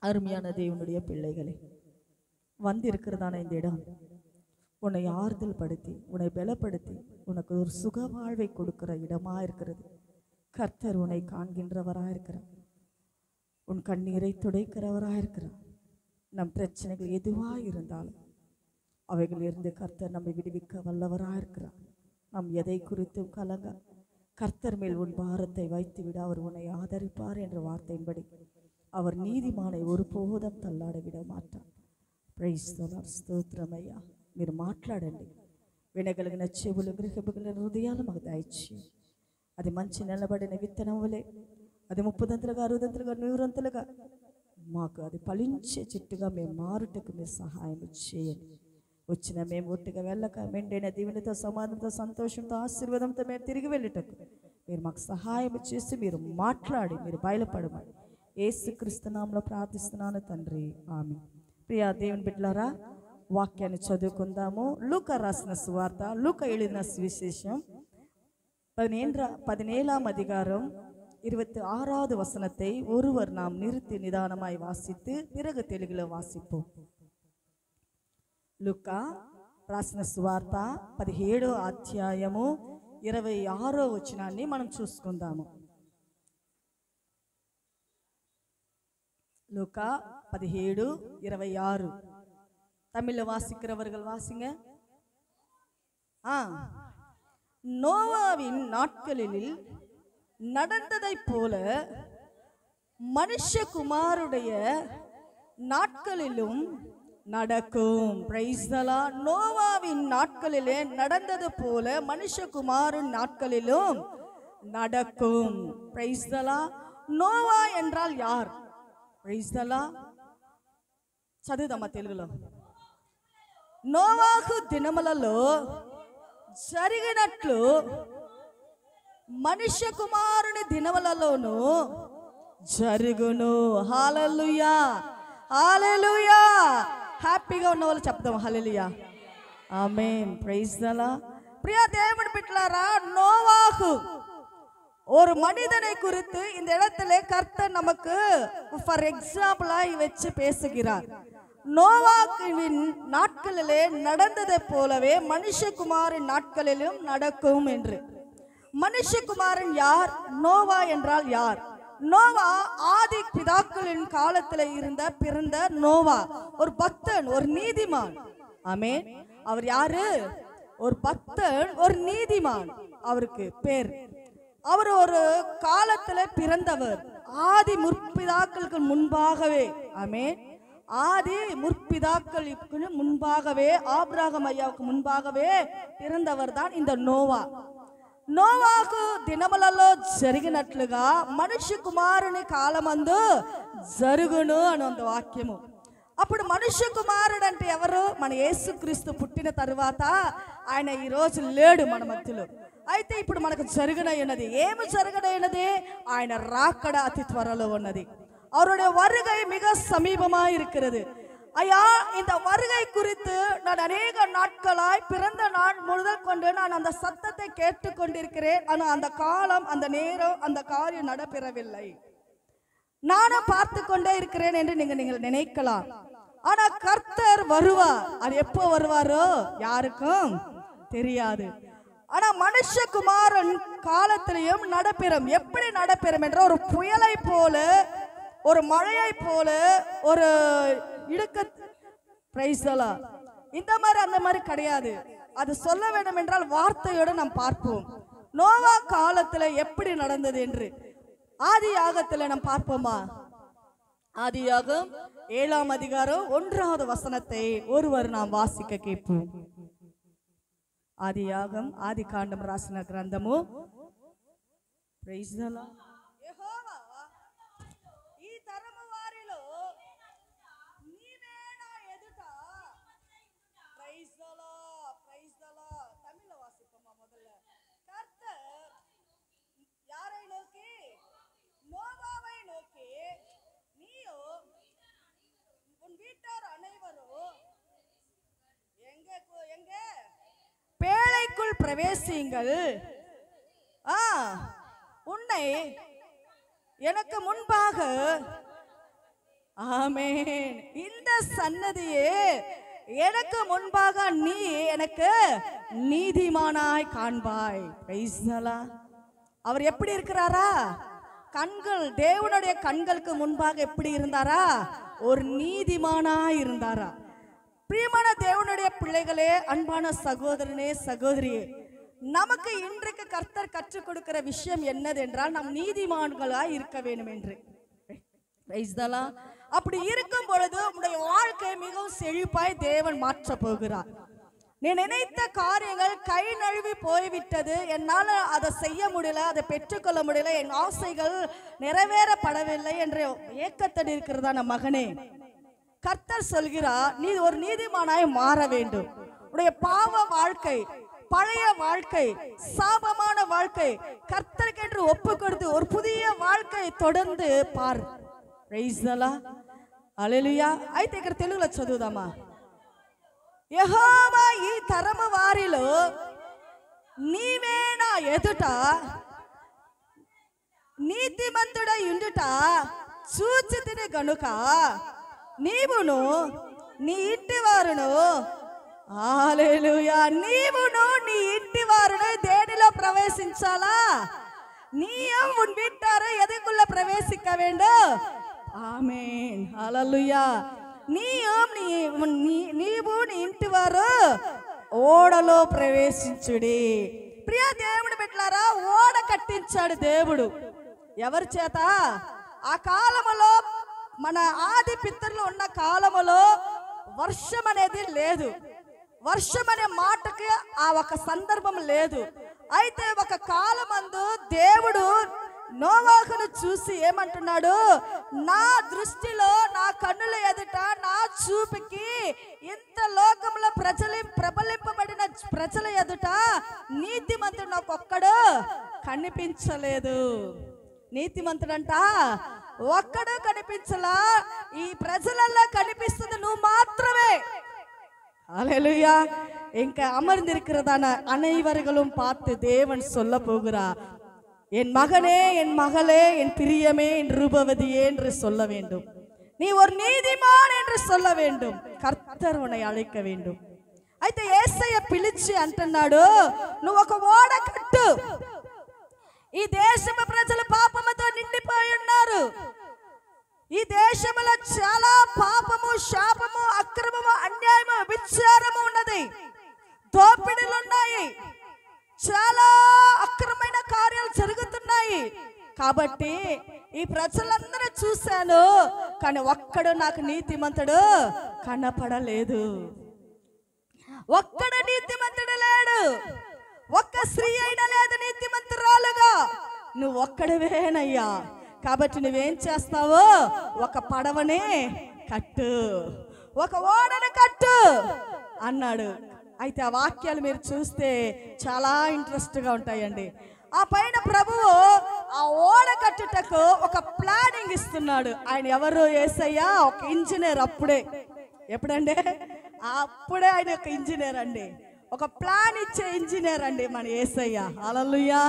அருமையான தேவனுடைய பிள்ளைகளே, வந்திருக்கிறதான இந்த இடம் உன்னை ஆறுதல் படுத்தி, உன்னை பலப்படுத்தி, உனக்கு ஒரு சுக வாழ்வை கொடுக்கிற இடமா இருக்கிறது. கர்த்தர் உன்னை காண்கின்றவராக இருக்கிறார். உன் கண்ணீரை துடைக்கிறவராக இருக்கிறார். நம் பிரச்சனைகள் எதுவாக இருந்தாலும் அவைகளிலிருந்து கர்த்தர் நம்மை விடுவிக்க வல்லவராக இருக்கிறார். நாம் எதை குறித்தும் கலங்க, கர்த்தர் மேல் உன் பாரத்தை வைத்து விட அவர் உன்னை ஆதரிப்பார் என்ற வார்த்தையின்படி அவர் நீதிமானை ஒருபோதும் తల్లాడ విడ మాట్లాడు. Praise the lord. స్తోత్రమయ్యా. మీరు మాట్లాడండి. వినగలిగిన చెవులు, గ్రహింపగలిగిన హృదయాలు మాకు దయచేయండి. అది మంచి నిలబడిన విత్తనం వలె అది 30 60 100 మాకు అది ఫలించే చెట్టుగా మేము మారుటకు మీరు సహాయం చేయండి. వచ్చిన మేము ఒట్టిగా వెళ్ళక మెండైన దీవెనతో, సమాధానంతో, సంతోషంతో, ఆశీర్వాదంతో మేము తిరిగి వెళ్ళటకు మీరు మాకు సహాయం చేసి మీరు మాట్లాడి మీరు బయలుపడమని యేసుక్రీస్తు నామములో ప్రార్థిస్తున్నాను తండ్రి, ఆమేన్. ప్రియ దేవుని బిడ్డలారా, వాక్యాన్ని చదువుకుందాము. లూకా రాసిన సువార్త, లూకా எழுதின சுவிசேஷம் 17ஆம் அதிகாரம் 26வது வசனத்தை ஒருவர் நாம் நிறுத்தி நிதானமாய் வாசித்து பிறகு தெலுங்குல வாசிப்போம். లూకా రాసిన సువార్త 17వ అధ్యాయము 26వ వచనాన్ని మనం చూసుకుందాము. லூக்கா 17:26. தமிழ்ல வாசிக்கிறவர்கள் வாசிங்க. நோவாவின் நாட்களில் நடந்ததைப் போல மனுஷகுமாருடைய நாட்களிலும் நடக்கும். Praise the Lord. நோவாவின் நாட்களிலே நடந்தது போல மனுஷகுமாரின் நாட்களிலும் நடக்கும். Praise the Lord. நோவா என்றால் யார்? Praise the lord. చదువుదామా తెలుగులో. నోవాహు దినములలో జరిగినట్లు మనుష్య కుమారుని దినములలోను జరుగును. హల్లెలూయా, హల్లెలూయా. హ్యాపీగా ఉన్న వాళ్ళు చెప్దాం హల్లెలూయా, ఆమేన్. Praise the Lord. ప్రియ దేవుని బిడ్డలారా, నోవాహు ஒரு மனிதனை குறித்து இந்த இடத்துல கர்த்தர் நமக்கு ஃபார் எக்ஸாம்பிளாய் வச்சு பேசுகிறார். நோவாவின் நாட்களிலே நடந்ததை போலவே மனுஷகுமாரின் நாட்களிலும் நடக்கும் என்று. மனுஷகுமாரன் யார்? நோவா என்றால் யார்? நோவா ஆதி பிதாக்களின் காலத்தில் பிறந்த நோவா ஒரு பக்தன், ஒரு நீதிமான். ஆமென். அவர் யாரு? ஒரு பக்தன், ஒரு நீதிமான். அவருக்கு பேர். அவர் ஒரு காலத்துல பிறந்தவர். ஆதி முற்பிதாக்களுக்கு முன்பாகவே, ஆமென், ஆதி முற்பிதாக்களுக்கு முன்பாகவே, ஆபிரகாம் ஐயாவுக்கு முன்பாகவே பிறந்தவர் தான் இந்த నోవా. నోవాకు దినములలో జరిగినట్లుగా మనుష్య కుమారుని కాలమందు జరుగును అని ఉంది వాక్యము. అప్పుడు మనుష్య కుమారుడు అంటే ఎవరు? మన యేసుక్రీస్తు పుట్టిన తరువాత ఆయన ఈ రోజు లేడు మన మధ్యలో. అయితే ఇప్పుడు మనకు జరగనైనది ఏమి జరగనైనది? ఆయన రాకడ అతి త్వరలో ఉన్నది. அவருடைய வருகை மிக சமீபமா இருக்கிறது. ஐயா, இந்த வருகை குறித்து நான் அநேக நாட்களாய் பிறந்த நாள் முதல் கொண்டு நான் அந்த சத்தத்தை கேட்டுக்கொண்டிருக்கிறேன். ஆனால் அந்த காலம், அந்த நேரம், அந்த காரியம் நடைபெறவில்லை. நானும் பார்த்து கொண்டே இருக்கிறேன் என்று நீங்கள் நினைக்கலாம். ஆனா கர்த்தர் வருவார். அது எப்போ வருவாரோ யாருக்கும் தெரியாது. ஆனா மனுஷகுமாரன் காலத்திலையும் நடைபெறும். எப்படி நடைபெறும் என்ற ஒரு புயலை போல, ஒரு மழையை போல, ஒரு இடுக்க. Praise the Lord. இந்த மாதிரி அந்த மாதிரி கிடையாது. அது சொல்ல வேண்டும் என்றால் வார்த்தையோடு நாம் பார்ப்போம். நோவா காலத்துல எப்படி நடந்தது என்று ஆதியாகத்துல நாம் பார்ப்போமா? ஆதியாகம் 7ஆம் அதிகாரம் 1வது வசனத்தை ஒருவர் நாம் வாசிக்க கேட்போம். ఆదియాగం, ఆది కాండం రాసిన గ్రంథము. Praise the lord. యెహోవా ఈ తరము వారిలో నీవే నా ఎదుట. Praise the Lord, praise the Lord. తమిళ వాసిப்போமா முதல்ல. கர்த்தர் யாரை நோக்கி? நோவாவை நோக்கி, நீயோ உன் வீட்டார் அனைவரும் எங்க பேழைக்குள் பிரவேசியுங்கள். உன்னை எனக்கு முன்பாக ஆமென். இந்த சன்னதியே எனக்கு முன்பாக நீ எனக்கு நீதிமானாய் காண்பாய். Praise the Lord. அவர் எப்படி இருக்கிறாரா? கண்கள், தேவனுடைய கண்களுக்கு முன்பாக எப்படி இருந்தாரா? ஒரு நீதிமானாய் இருந்தாரா? பிரியமான தேவனுடைய பிள்ளைகளே, அன்பான சகோதரனே சகோதரியே, நமக்கு இன்றைக்கு கர்த்தர் கற்றுக் கொடுக்கிற விஷயம் என்னதென்றால் நாம் நீதிமான்களாய் இருக்க வேண்டும் என்று. Praise the Lord. அப்படி இருக்கும் பொழுது உங்களுடைய வாழ்க்கை மிகவும் செழிப்பாய் தேவன் மாற்ற போகிறார். நீ நினைத்த காரியங்கள் கை நழுவி போய்விட்டது, என்னால் அதை செய்ய முடியல, அதை பெற்றுக்கொள்ள முடியல, என் ஆசைகள் நிறைவேறப்படவில்லை என்று ஏக்கத்தடி இருக்கிறதா நம் மகனே, கர்த்தர் சொல்கிறார் நீ ஒரு நீதிமானாய் மாற வேண்டும். உடைய பாவ வாழ்க்கை, பழைய வாழ்க்கை, சாபமான வாழ்க்கை கர்த்தருக்கென்று ஒப்பு கொடுத்து ஒரு புதிய வாழ்க்கை தொடர்ந்து பார். Praise the Lord. హల్లెలూయా. అయితే ఇక్కడ తెలుగులో చదువుదామా. యెహోవా ఈ తరము వారిలో నీవే నా ఎదుట నీతిమంతుడై ఉండుట చూచితిని గనుక నీవును నీ ఇంటి వారును, హల్లెలూయా, నీవును నీ ఇంటి వారును దేనిలో ప్రవేశించాలా? நீயும் உன் வீட்டாரை எதுக்குள்ள பிரவேசிக்க வேண்டும்? ஆமென். హల్లెలూయా. నీవు నీ ఇంటి వారు ఓడలో ప్రవేశించుడి. ప్రియ దేవుని బిడ్డలారా, ఓడ కట్టించాడు దేవుడు. ఎవరి చేత? ఆ కాలములో, మన ఆది పితరులు ఉన్న కాలములో వర్షం అనేది లేదు. వర్షం అనే మాటకి ఆ ఒక సందర్భం లేదు. అయితే ఒక కాలమందు దేవుడు నోవాహును చూసి ఏమంటున్నాడు? నా దృష్టిలో, నా కన్నుల ఎదుట, నా చూపుకి ఇంత లోకంలో ప్రబలింపబడిన ప్రజల ఎదుట నీతిమంతుడు నాకొక్కడు కనిపించలేదు. నీతిమంతుడంట ఒక్కడు కనిపించలా. ఈ ప్రజలలో కనిపిస్తుంది నువ్వు మాత్రమే. ஹல்லேலூயா. இங்க அமர்ந்திருக்கிறதான அனைவர்களும் பார்த்து தேவன் சொல்ல போகிறார், என் மகனே, என் மகளே, என் பிரியமே, என் ரூபவதியே என்று சொல்ல வேண்டும். நீ ஒரு நீதிமான் என்று சொல்ல வேண்டும். కర్తర్ உன்னை అழைக்க வேண்டும். అయితే యేసయ్య పిలిచి అంటున్నాడు, నువ్వు ఒక ఓడ కట్టు. ఈ దేశపు ప్రజలు పాపముతో నిండిపోయి ఉన్నారు. ఈ దేశంలో చాలా పాపము, శాపము, అక్రమము, అన్యాయము, విచారము ఉన్నది. దోపిడీలు ఉన్నాయి. చాలా అక్రమమైన కార్యాలు జరుగుతున్నాయి. కాబట్టి ఈ ప్రజలందరూ చూశాను, కానీ ఒక్కడు నాకు నీతిమంతుడు కనపడలేదు. ఒక్కడు నీతిమంతుడు లేడు. ఒక్క స్త్రీ అయినా లేదు నీతిమంతురాలుగా. నువ్వు ఒక్కడివేనయ్యా. కాబట్టి నువ్వేం చేస్తావు? ఒక పడవని కట్టు, ఒక ఓడను కట్టు అన్నాడు. అయితే ఆ వాక్యాలు మీరు చూస్తే చాలా ఇంట్రెస్ట్గా ఉంటాయండి. ఆ పైన ప్రభువు ఆ ఓడ కట్టుటకు ఒక ప్లానింగ్ ఇస్తున్నాడు. ఆయన ఎవరు? యేసయ్య ఒక ఇంజనీర్. అప్పుడే, ఎప్పుడంటే అప్పుడే ఆయన ఒక ఇంజనీర్ అండి. ఒక ప్లాన్ ఇచ్చే ఇంజనీర్ అండి మన యేసయ్య. హల్లెలూయా.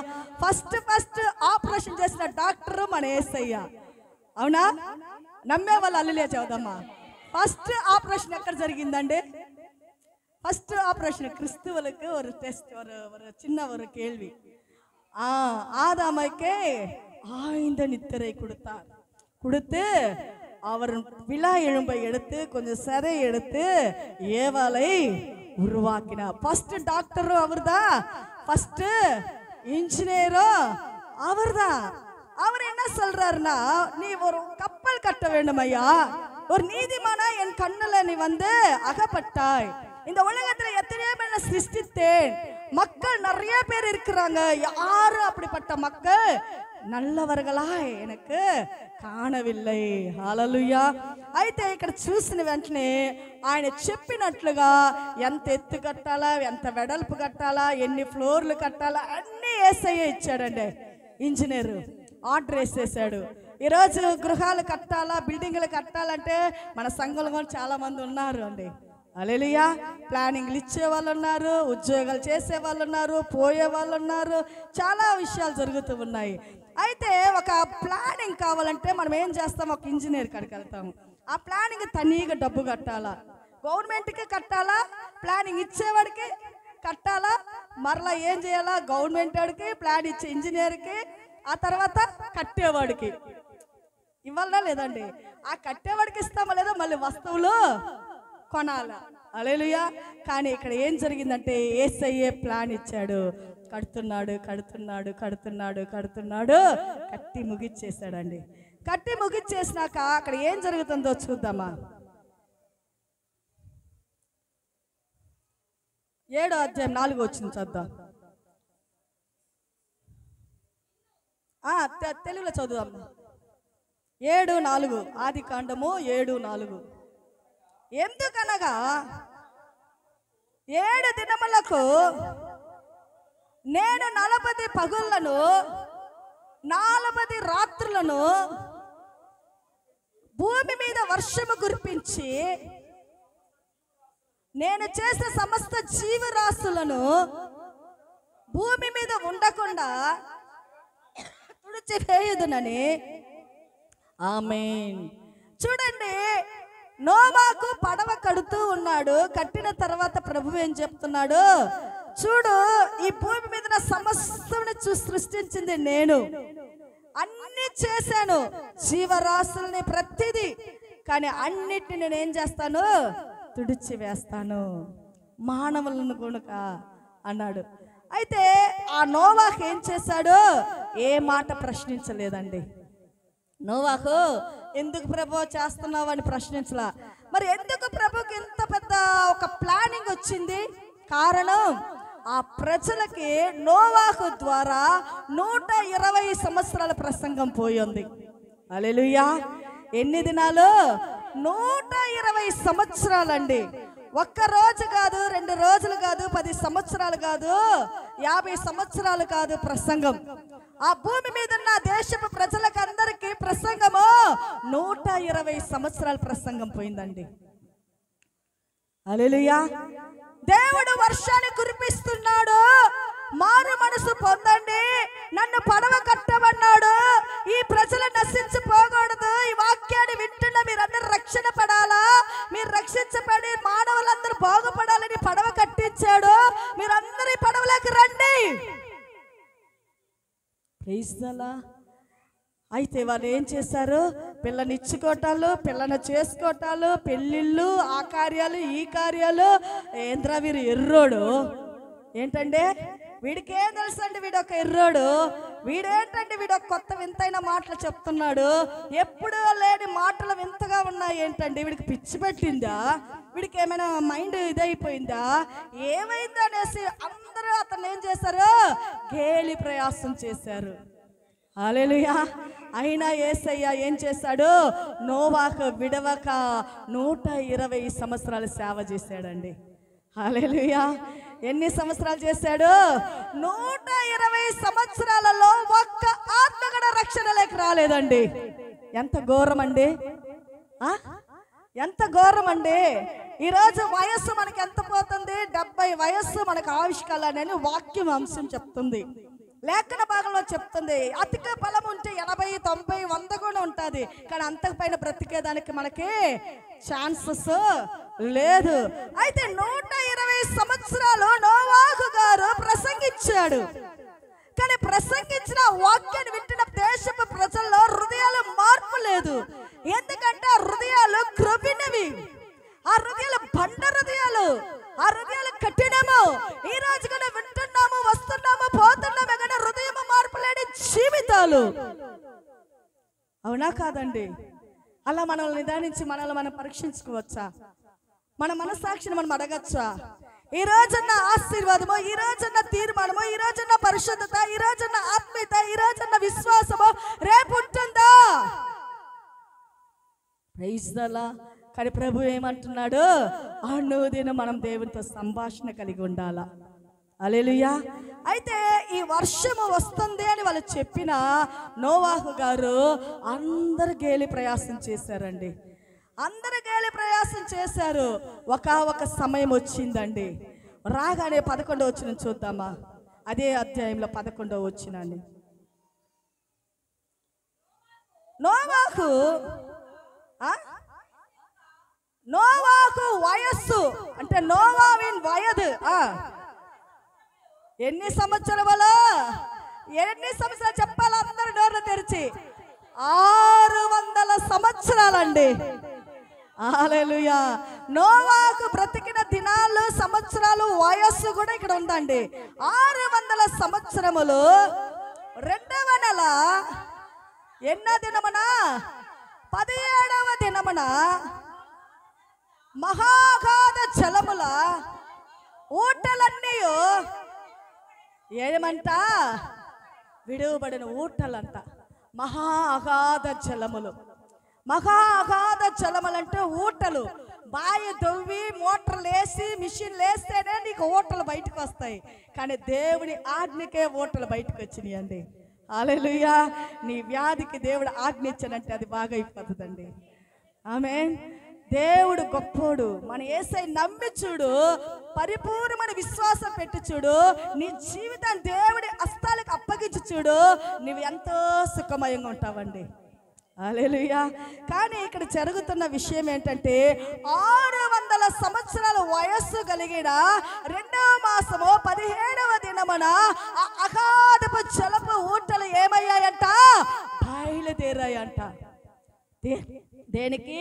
ఫస్ట్ ఆపరేషన్ చేసిన డాక్టర్ మన యేసయ్య. అవునా? నమ్మే వాళ్ళు హల్లెలూయా చెబుదామా. ఫస్ట్ ఆపరేషన్ ఎక్కడ జరిగిందండి? ఫస్ట్ ఆపరేషన్ கிறிஸ்துவளுக்கு ஒரு டெஸ்ட், ஒரு சின்ன ஒரு கேள்வி. ஆதாமைக்கு ஆழ்ந்த நித்திரை கொடுத்தார். கொடுத்து அவர் விழா எலும்பை எடுத்து கொஞ்சம் சதை எடுத்து ஏவாளை உருவாக்கினார். ஃபர்ஸ்ட் டாக்டரும் அவர்தான், ஃபர்ஸ்ட் இன்ஜினியரும் அவர்தான். அவர் என்ன சொல்றாருன்னா, நீ ஒரு கப்பல் கட்ட வேண்டும் ஐயா. ஒரு நீதிமானா என் கண்ணுல நீ வந்து அகப்பட்டாய். இந்த உலகத்துல எத்தனையோ பேரை சிருஷ்டித்தேன். மக்கள் நிறைய பேர் இருக்கிறாங்க. யாரு அப்படிப்பட்ட மக்கள் నల్లవరగలా எனக்கு కానవిల్లై. హల్లెలూయా. అయితే ఇక్కడ చూసిన వెంటనే ఆయన చెప్పినట్లుగా ఎంత ఎత్తు కట్టాలా, ఎంత వెడల్పు కట్టాలా, ఎన్ని ఫ్లోర్లు కట్టాలా అన్నీ యేసయ్య ఇచ్చాడండి. ఇంజనీర్ ఆర్డర్ వేసేసాడు. ఈరోజు గృహాలు కట్టాలా, బిల్డింగ్లు కట్టాలంటే మన సంఘంలో చాలా మంది ఉన్నారు అండి. హల్లెలూయా. ప్లానింగ్లు ఇచ్చే వాళ్ళు ఉన్నారు, ఉద్యోగాలు చేసే వాళ్ళు ఉన్నారు, పోయే వాళ్ళు ఉన్నారు, చాలా విషయాలు జరుగుతూ ఉన్నాయి. అయితే ఒక ప్లానింగ్ కావాలంటే మనం ఏం చేస్తాం? ఒక ఇంజనీర్ కాడికి వెళ్తాము. ఆ ప్లానింగ్ తనీగా డబ్బు కట్టాలా, గవర్నమెంట్కి కట్టాలా, ప్లానింగ్ ఇచ్చేవాడికి కట్టాలా, మరలా ఏం చేయాలా, గవర్నమెంట్ వాడికి, ప్లాన్ ఇచ్చే ఇంజనీర్కి, ఆ తర్వాత కట్టేవాడికి ఇవ్వాలా లేదండి? ఆ కట్టేవాడికి ఇస్తామా లేదా? మళ్ళీ వస్తువులు కొనాలా. హల్లెలూయా. కానీ ఇక్కడ ఏం జరిగిందంటే యేసయ్యే ప్లాన్ ఇచ్చాడు. కడుతున్నాడు కడుతున్నాడు కడుతున్నాడు కడుతున్నాడు కట్టి ముగిచ్చేసాడండి. కట్టి ముగిచ్చేసినాక అక్కడ ఏం జరుగుతుందో చూద్దామా. 7వ అధ్యాయం 4వ వచనం చదువుదాం. తెలుగులో చదువుదాం. 7:4 ఆదికాండము 7:4. ఎందుకనగా 7 దినములకు నేను 40 పగుళ్లను 40 రాత్రులను భూమి మీద వర్షము కురిపించి నేను చేసిన సమస్త జీవరాశులను భూమి మీద ఉండకుండా తుడిచివేయుదునని. ఆమేన్. చూడండి, నోవాకు పడవ కడుతూ ఉన్నాడు. కట్టిన తర్వాత ప్రభు ఏం చెప్తున్నాడు, చూడు ఈ భూమి మీద సమస్తమును సృష్టించింది నేను, అన్ని చేశాను, జీవరాశుల్ని ప్రతిదీ, కానీ అన్నిటిని నేను ఏం చేస్తాను, తుడిచి వేస్తాను, మానవులను గుణక అన్నాడు. అయితే ఆ నోవాహు ఏం చేశాడు, ఏ మాట ప్రశ్నించలేదండి. నోవాహు ఎందుకు ప్రభు చేస్తున్నావు అని ప్రశ్నించలా. మరి ఎందుకు ప్రభుకి ఇంత పెద్ద ఒక ప్లానింగ్ వచ్చింది? కారణం, ఆ ప్రజలకి నోవాహు ద్వారా 120 సంవత్సరాల ప్రసంగం పోయింది. హల్లెలూయా. ఎన్ని దినాలు? 120 సంవత్సరాలండి. ఒక్క రోజు కాదు, 2 రోజులు కాదు, 10 సంవత్సరాలు కాదు, 50 సంవత్సరాలు కాదు ప్రసంగం. ఆ భూమి మీద ఉన్న దేశపు ప్రజలకు అందరికీ ప్రసంగము 120 సంవత్సరాల ప్రసంగం పోయిందండి. హల్లెలూయా. దేవుడు వర్షాన్ని కురిపిస్తున్నాడు, మారు మనసు పొందండి, నన్ను పడవ కట్టమన్నాడు, ఈ ప్రజలు నశించిపోకూడదు, ఈ వాక్యాన్ని వింటున్న మీరందరూ రక్షణ పడాలా, మీరు రక్షించబడి మానవులందరూ బాగుపడాలని పడవ కట్టించాడు, మీరందరూ ఈ పడవలోకి రండి. Praise the lord. అయితే వాళ్ళు ఏం చేశారు, పిల్లని ఇచ్చుకోవటాలు, పిల్లను చేసుకోవటాలు, పెళ్ళిళ్ళు, ఆ కార్యాలు ఈ కార్యాలు. ఏంద్రా వీరు ఎర్రోడు ఏంటంటే, వీడికి ఏం తెలుసు అండి, వీడు ఒక ఎర్రోడు, వీడేంటంటే వీడు ఒక కొత్త వింతైన మాటలు చెప్తున్నాడు, ఎప్పుడు లేని మాటలు వింతగా ఉన్నాయి ఏంటండి, వీడికి పిచ్చి పెట్టిందా, వీడికి ఏమైనా మైండ్ ఇదైపోయిందా, ఏమైంది అనేసి అందరూ అతను ఏం చేశారు, గేలి ప్రయాసం చేశారు. హల్లెలూయా. అయినా యేసయ్య ఏం చేశాడు, నోవాహు విడవక 120 సంవత్సరాలు సేవ చేశాడండి. హల్లెలూయా. ఎన్ని సంవత్సరాలు చేశాడు? 120 సంవత్సరాలలో ఒక్క ఆత్మ కూడా రక్షణలోకి రాలేదండి. ఎంత ఘోరం అండి, ఎంత ఘోరం అండి. ఈరోజు వయస్సు మనకి ఎంత పోతుంది, 70 వయస్సు మనకు ఆవిష్కాలని వాక్యం అంశం చెప్తుంది. లేఖన భాగంలో చెప్తుంది, అధిక బలం ఉంటే 80, 90, 100 కూడా ఉంటుంది, కానీ అంతకుపైన బ్రతికేదానికి మనకి ఛాన్సెస్ లేదు. అయితే 120 సంవత్సరాలు నోవాహు గారు ప్రసంగించాడు, కానీ ప్రసంగించిన వాక్యాన్ని వింటున్న దేశపు ప్రజల్లో హృదయాలు మార్పు లేదు. ఎందుకంటే ఆ హృదయాలు క్రొవ్వినవి, ఆ హృదయాలు బండ హృదయాలు, ఆ హృదయాలు కఠినము. ఈ రోజు కూడా వింటున్నాము, వస్తున్నాము, పోతున్నాము, కానీ హృదయం మార్పు లేని జీవితాలు. అవునా కాదండి? అలా మనల్ని నిదానించి మనల్ని మనం పరీక్షించుకోవచ్చా? మన మనస్సాక్షిని మనం అడగచ్చా? ఈ రోజున్న ఆశీర్వాదము, ఈ రోజున్న తీర్మానము, ఈ రోజున్న పరిశుద్ధత, ఈ రోజున్న ఆత్మీయత, ఈ రోజున్న విశ్వాసము రేపు ఉంటుందా? Praise the lord. కానీ ప్రభు ఏమంటున్నాడు, అనుదినం మనం దేవునితో సంభాషణ కలిగి ఉండాలా. హల్లెలూయా. అయితే ఈ వర్షము వస్తుంది అని వాళ్ళు చెప్పిన నోవాహు గారు అందరు గేలి ప్రయాసం చేశారండి. అందరు గేలి ప్రయాసం చేశారు. ఒక సమయం వచ్చిందండి, రాగానే 11వ వచనం చూద్దామా. అదే అధ్యాయంలో 11వ వచనాన్ని, నోవాహు నోవాకు వయస్సు అంటే నోవావిన్ వయదు ఎన్ని సంవత్సరాలు చెప్పాలి అందరు డోర్లు తెరిచి 600 సంవత్సరాలండి. హల్లెలూయా. నోవాకు బ్రతికిన దినాలు సంవత్సరాలు వయస్సు కూడా ఇక్కడ ఉందండి. 600 సంవత్సరములు 2వ నెల ఎన్నో దినమున 17వ దినమున మహాగాధ జలముల ఊటలన్నీ ఏమంట విడువబడిన ఊటలంట. మహా అగాధ జలములు. మహా అగాధ జలములంటే ఊటలు. బావి దొవ్వి మోటార్లు వేసి మిషన్లు వేస్తేనే నీకు ఊటలు బయటకు వస్తాయి. కానీ దేవుడి ఆజ్ఞకే ఊటలు బయటకు వచ్చినాయి అండి. హల్లెలూయా. నీ వ్యాధికి దేవుడు ఆజ్ఞ ఇచ్చానంటే అది బాగా అయిపోతుందండి. ఆమేన్. దేవుడు గొప్పోడు. మన యేసయ్య నమ్మి చూడు, పరిపూర్ణమైన విశ్వాసం పెట్టి చూడు, నీ జీవితాన్ని దేవుడి హస్తాలకు అప్పగించి చూడు, నువ్వు ఎంతో సుఖమయంగా ఉంటావండి. హల్లెలూయా. కానీ ఇక్కడ జరుగుతున్న విషయం ఏంటంటే 600 సంవత్సరాల వయస్సు కలిగిన 2వ మాసము 17వ దినమున ఆ అగాధపు జలపు ఊటలు ఏమయ్యాయంట? బయలుదేరాయంట. దేనికి?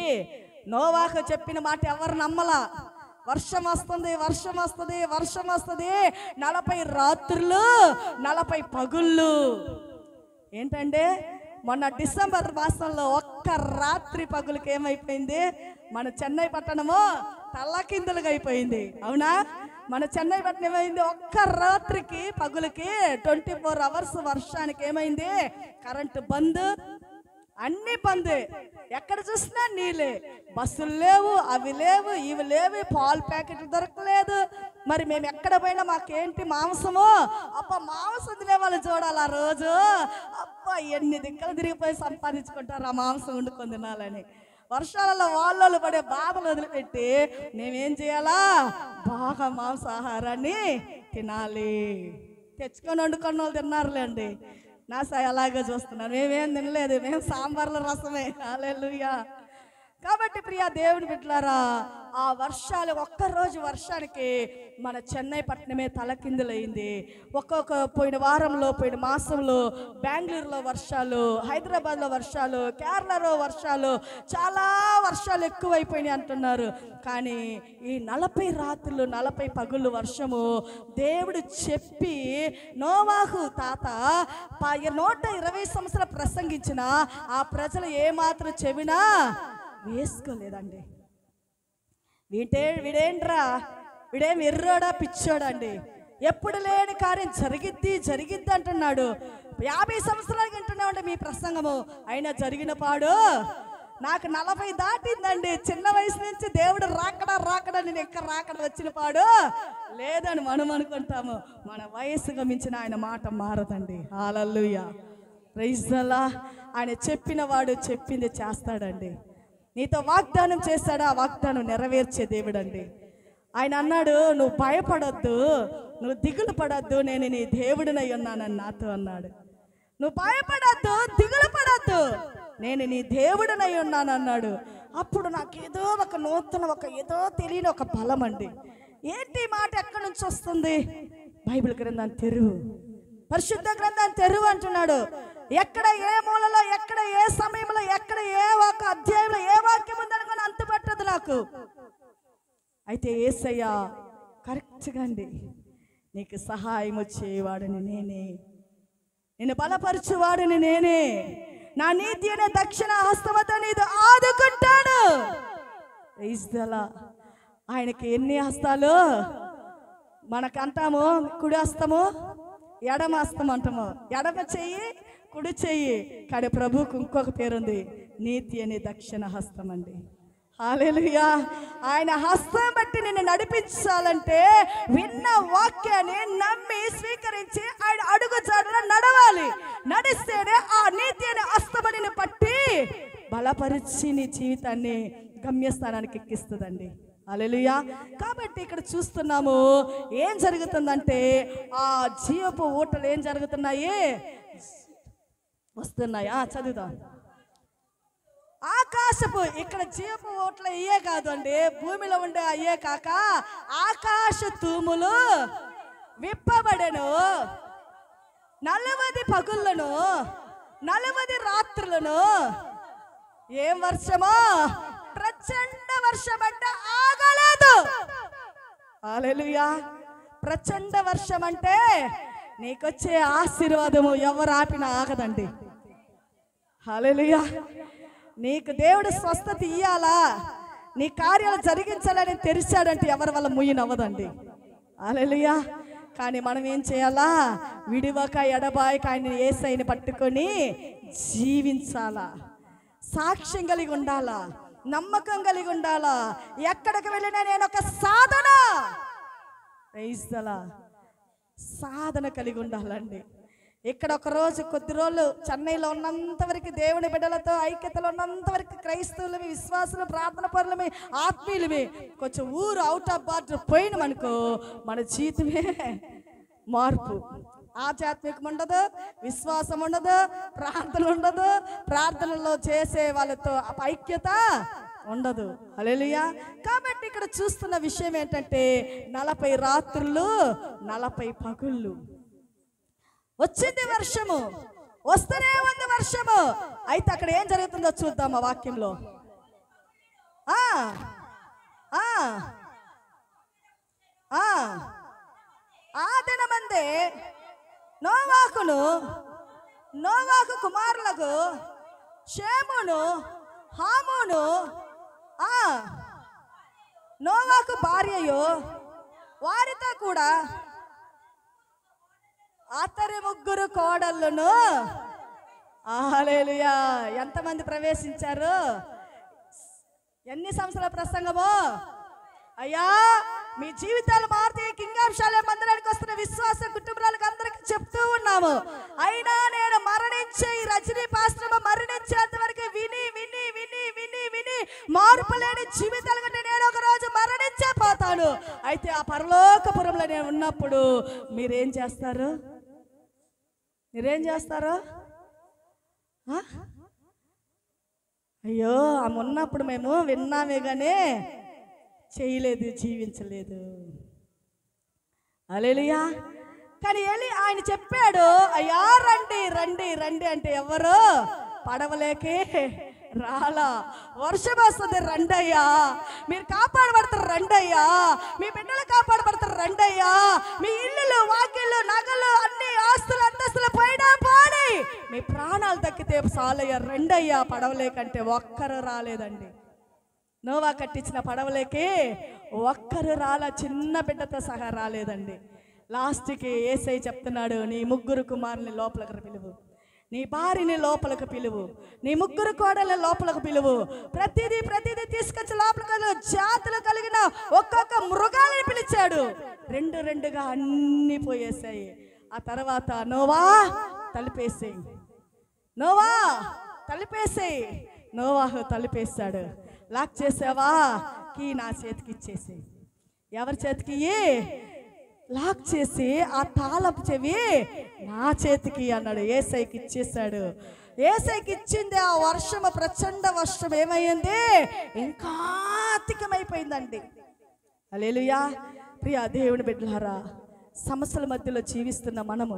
నోవాకు చెప్పిన మాట ఎవరు నమ్మలా. వర్షం వస్తుంది, వర్షం వస్తుంది, వర్షం వస్తుంది. 40 రాత్రులు 40 పగుళ్ళు. ఏంటంటే మొన్న డిసెంబర్ మాసంలో ఒక్క రాత్రి పగులకి ఏమైపోయింది? మన చెన్నై పట్టణము తల్లకిందులుగా అయిపోయింది. అవునా? మన చెన్నై పట్టణం ఏమైంది? ఒక్క రాత్రికి పగులకి 24 అవర్స్ వర్షానికి ఏమైంది? కరెంటు బంద్, అన్ని బంద్. ఎక్కడ చూసినా నీళ్ళే. బస్సులు లేవు, అవి లేవు, ఇవి లేవు, పాలు ప్యాకెట్లు దొరకలేదు. మరి మేము ఎక్కడ పోయినా మాకేంటి? మాంసము. అబ్బా మాంసం తినే వాళ్ళు చూడాలి ఆ రోజు. అబ్బా ఎన్ని దిక్కలు తిరిగిపోయి సంపాదించుకుంటారు ఆ మాంసం వండుకొని తినాలని. వర్షాలలో వాళ్ళు పడే బాధలు వదిలిపెట్టి మేమేం చేయాలా? బాగా మాంసాహారాన్ని తినాలి. తెచ్చుకొని వండుకొని వాళ్ళు తిన్నారులేండి. నా సాయి అలాగే చూస్తున్నాను. మేమేం తినలేదు, మేము సాంబార్ల రసమే. హల్లెలూయా. కాబట్టి ప్రియా దేవుని బిడ్డలారా, ఆ వర్షాలు ఒక్కరోజు వర్షానికి మన చెన్నై పట్టణమే తలకిందులైంది. పోయిన వారంలో, పోయిన మాసంలో బెంగళూరులో వర్షాలు, హైదరాబాద్లో వర్షాలు, కేరళలో వర్షాలు, చాలా వర్షాలు ఎక్కువైపోయినాయి అంటున్నారు. కానీ ఈ 40 రాత్రులు 40 పగుళ్ళు వర్షము దేవుడు చెప్పి నోవాహు తాత 120 సంవత్సరాలు ప్రసంగించిన ఆ ప్రజలు ఏమాత్రం చెవినా వేసుకోలేదండి. వీడేంట్రా, వీడేం ఎర్రోడా పిచ్చోడా అండి, ఎప్పుడు లేని కార్యం జరిగిద్ది అంటున్నాడు. 50 సంవత్సరాలకి వింటున్నామండి మీ ప్రసంగము, అయినా జరిగిన పాడు. నాకు 40 దాటిందండి. చిన్న వయసు నుంచి దేవుడు రాకడా నేను ఎక్కడ రాకడ వచ్చిన పాడు లేదని మనం అనుకుంటాము. మన వయసుగా మించిన ఆయన మాట మారదండి. హల్లెలూయా. Praise the Lord. ఆయన చెప్పిన వాడు చెప్పింది చేస్తాడండి. నీతో వాగ్దానం చేశాడు, ఆ వాగ్దానం నెరవేర్చే దేవుడు అండి. ఆయన అన్నాడు, నువ్వు భయపడొద్దు, నువ్వు దిగులు పడొద్దు, నేను నీ దేవుడినై ఉన్నానని నాతో అన్నాడు. నువ్వు భయపడొద్దు, దిగులు పడొద్దు, నేను నీ దేవుడినై ఉన్నాను అన్నాడు. అప్పుడు నాకు ఏదో ఒక నూతన ఏదో తెలియని ఒక బలం అండి. ఏంటి మాట ఎక్కడి నుంచి వస్తుంది? బైబిల్ గ్రంథాన్ని తెరువు, పరిశుద్ధ గ్రంథాన్ని తెరువు అంటున్నాడు. ఎక్కడ ఏ మూలలో, ఎక్కడ ఏ సమయంలో, ఎక్కడ ఏ ఒక అధ్యాయంలో ఏ వాక్యం ఉందనుకొని అంతుపట్టదు నాకు. అయితే యేసయ్య కరెక్ట్గా అండి, నీకు సహాయం వచ్చేవాడిని నేనే, నిన్ను బలపరచువాడిని నేనే, నా నీతి అనే దక్షిణ హస్తమతో నీతో ఆదుకుంటాడు. ఆయనకి ఎన్ని హస్తాలు? మనకంటాము కుడి హస్తము, ఎడమ హస్తం అంటాము. ఎడమ చెయ్యి, కుడి చెయ్యి. కానీ ప్రభువుకు ఇంకొక పేరుంది, నీతి అనే దక్షిణ హస్తం అండి. హల్లెలూయా. ఆయన హస్తం బట్టి నిన్ను నడిపించాలంటే విన్న వాక్యాన్ని నమ్మి స్వీకరించి ఆయన అడుగు జాడలో నడవాలి. నడిస్తేనే ఆ నీతి అనే హస్తమని పట్టి బలపరిచి నీ జీవితాన్ని గమ్యస్థానానికి ఎక్కిస్తుందండి. హల్లెలూయా. కాబట్టి ఇక్కడ చూస్తున్నాము ఏం జరుగుతుందంటే ఆ జీవపు ఊటలు ఏం జరుగుతున్నాయి? వస్తున్నాయి. చదువుదాం. ఆకాశపు ఇక్కడ జీవపు ఓట్ల అయ్యే కాదు అండి, భూమిలో ఉండే అయ్యే కాక ఆకాశ తూములు విప్పబడెను. 40 పగుళ్ళను 40 రాత్రులను ఏం వర్షమో, ప్రచండ వర్షం అంటే ఆగలేదు. హల్లెలూయా. ప్రచండ వర్షం అంటే నీకొచ్చే ఆశీర్వాదము ఎవరు ఆపినా ఆగదండి. హల్లెలూయా. నీకు దేవుడు స్వస్థత ఇయ్యాలా, నీ కార్యాలు జరిగించాలని తెరిచాడంటే ఎవరి వల్ల ముయ్యనవ్వదండి. హల్లెలూయా. కానీ మనం ఏం చేయాలా, విడివక ఎడబాయక ఆయన యేసయ్యని పట్టుకొని జీవించాలా, సాక్ష్యం కలిగి ఉండాలా, నమ్మకం కలిగి ఉండాలా. ఎక్కడికి వెళ్ళినా నేను ఒక సాధన కలిగి ఉండాలండి. ఇక్కడ ఒక రోజు కొద్ది రోజులు చెన్నైలో ఉన్నంత వరకు దేవుని బిడ్డలతో ఐక్యతలో ఉన్నంత వరకు క్రైస్తవులమి, విశ్వాసులు, ప్రార్థన పరులమి, ఆత్మీయులమి. కొంచెం ఊరు అవుట్ ఆఫ్ బార్డర్ పోయినమనుకో మన జీవితమే మార్పు. ఆధ్యాత్మికం ఉండదు, విశ్వాసం ఉండదు, ప్రార్థన ఉండదు, ప్రార్థనలో చేసే వాళ్ళతో ఐక్యత ఉండదు. హల్లెలూయా. కాబట్టి ఇక్కడ చూస్తున్న విషయం ఏంటంటే 40 రాత్రులు 40 పగుళ్ళు వచ్చింది వర్షము, వస్తూనే ఉంది వర్షము. అయితే అక్కడ ఏం జరుగుతుందో చూద్దాం ఆ వాక్యంలో. ఆ దినమందే నోవాహు కుమారులకు షేమును హామును నోవాహు భార్యయు వారితో కూడా అతని 3 కోడళ్ళను. హల్లెలూయా. ఎంతమంది ప్రవేశించారు? ఎన్ని సంవత్సరాల ప్రసంగమో అయ్యా, మీ జీవితాలు మారితే కింగాంశాలే మందిరానికి వస్తున్న విశ్వాస కుటుంబాలకు అందరికి చెప్తూ ఉన్నాము. అయినా నేను మరణించే ఈ రజనీ పాస్త్రము మరణించేంత వరకు విని విని విని విని విని మార్పు లేని జీవితాలు కంటే నేను ఒక రోజు మరణించే పోతాను. అయితే ఆ పరలోకపురంలో నేను ఉన్నప్పుడు మీరేం చేస్తారు? అయ్యో ఆమె ఉన్నప్పుడు మేము విన్నామే కానీ చేయలేదు, జీవించలేదు. హల్లెలూయా. కానీ ఆయన చెప్పాడు, అయ్యా రండి రండి రండి అంటే ఎవరు పడవలేకే రాలా. వర్షం వస్తుంది రండయ్యా, మీరు కాపాడబడతారు రండయ్యా, మీ బిడ్డలు కాపాడబడతారు రండయ్యా, మీ ఇల్లులు వాకిళ్ళు నగలు అన్ని ఆస్తులు అంతస్తులు పోయినా పోనీ మీ ప్రాణాలు దక్కితే సాలయ్యా రండయ్యా. పడవలేకంటే ఒక్కరు రాలేదండి. నోవా కట్టించిన పడవలేకి ఒక్కరు రాలా, చిన్న బిడ్డతో సహా రాలేదండి. లాస్ట్కి యేసయ్య చెప్తున్నాడు, నీ 3 కుమారుని లోపలికి పిలువు, నీ భార్యని లోపలికి పిలువు, నీ 3 కోడళ్ళ లోపలికి పిలువు, ప్రతిదీ తీసుకొచ్చి లోపలికి జాతులు కలిగిన ఒక్కొక్క మృగాలని పిలిచాడు. 2 అన్ని పోయేసాయి. ఆ తర్వాత నోవా తలుపేసేయి, నోవా తలుపేసేయి. నోవాహు తలుపేశాడు. లాక్ చేసావా, కీ నా చేతికి ఇచ్చేసి. ఎవరి చేతికి? లాక్ చేసి ఆ తాళపు చెవి నా చేతికి అన్నాడు. యేసయ్యకి ఇచ్చేసాడు. యేసయ్యకి ఇచ్చింది ఆ వర్షము, ప్రచండ వర్షం ఏమైంది, ఇంకా అధికమైపోయిందండి. హల్లెలూయా. ప్రియా దేవుని బిడ్డలారా, సమస్యల మధ్యలో జీవిస్తున్న మనము,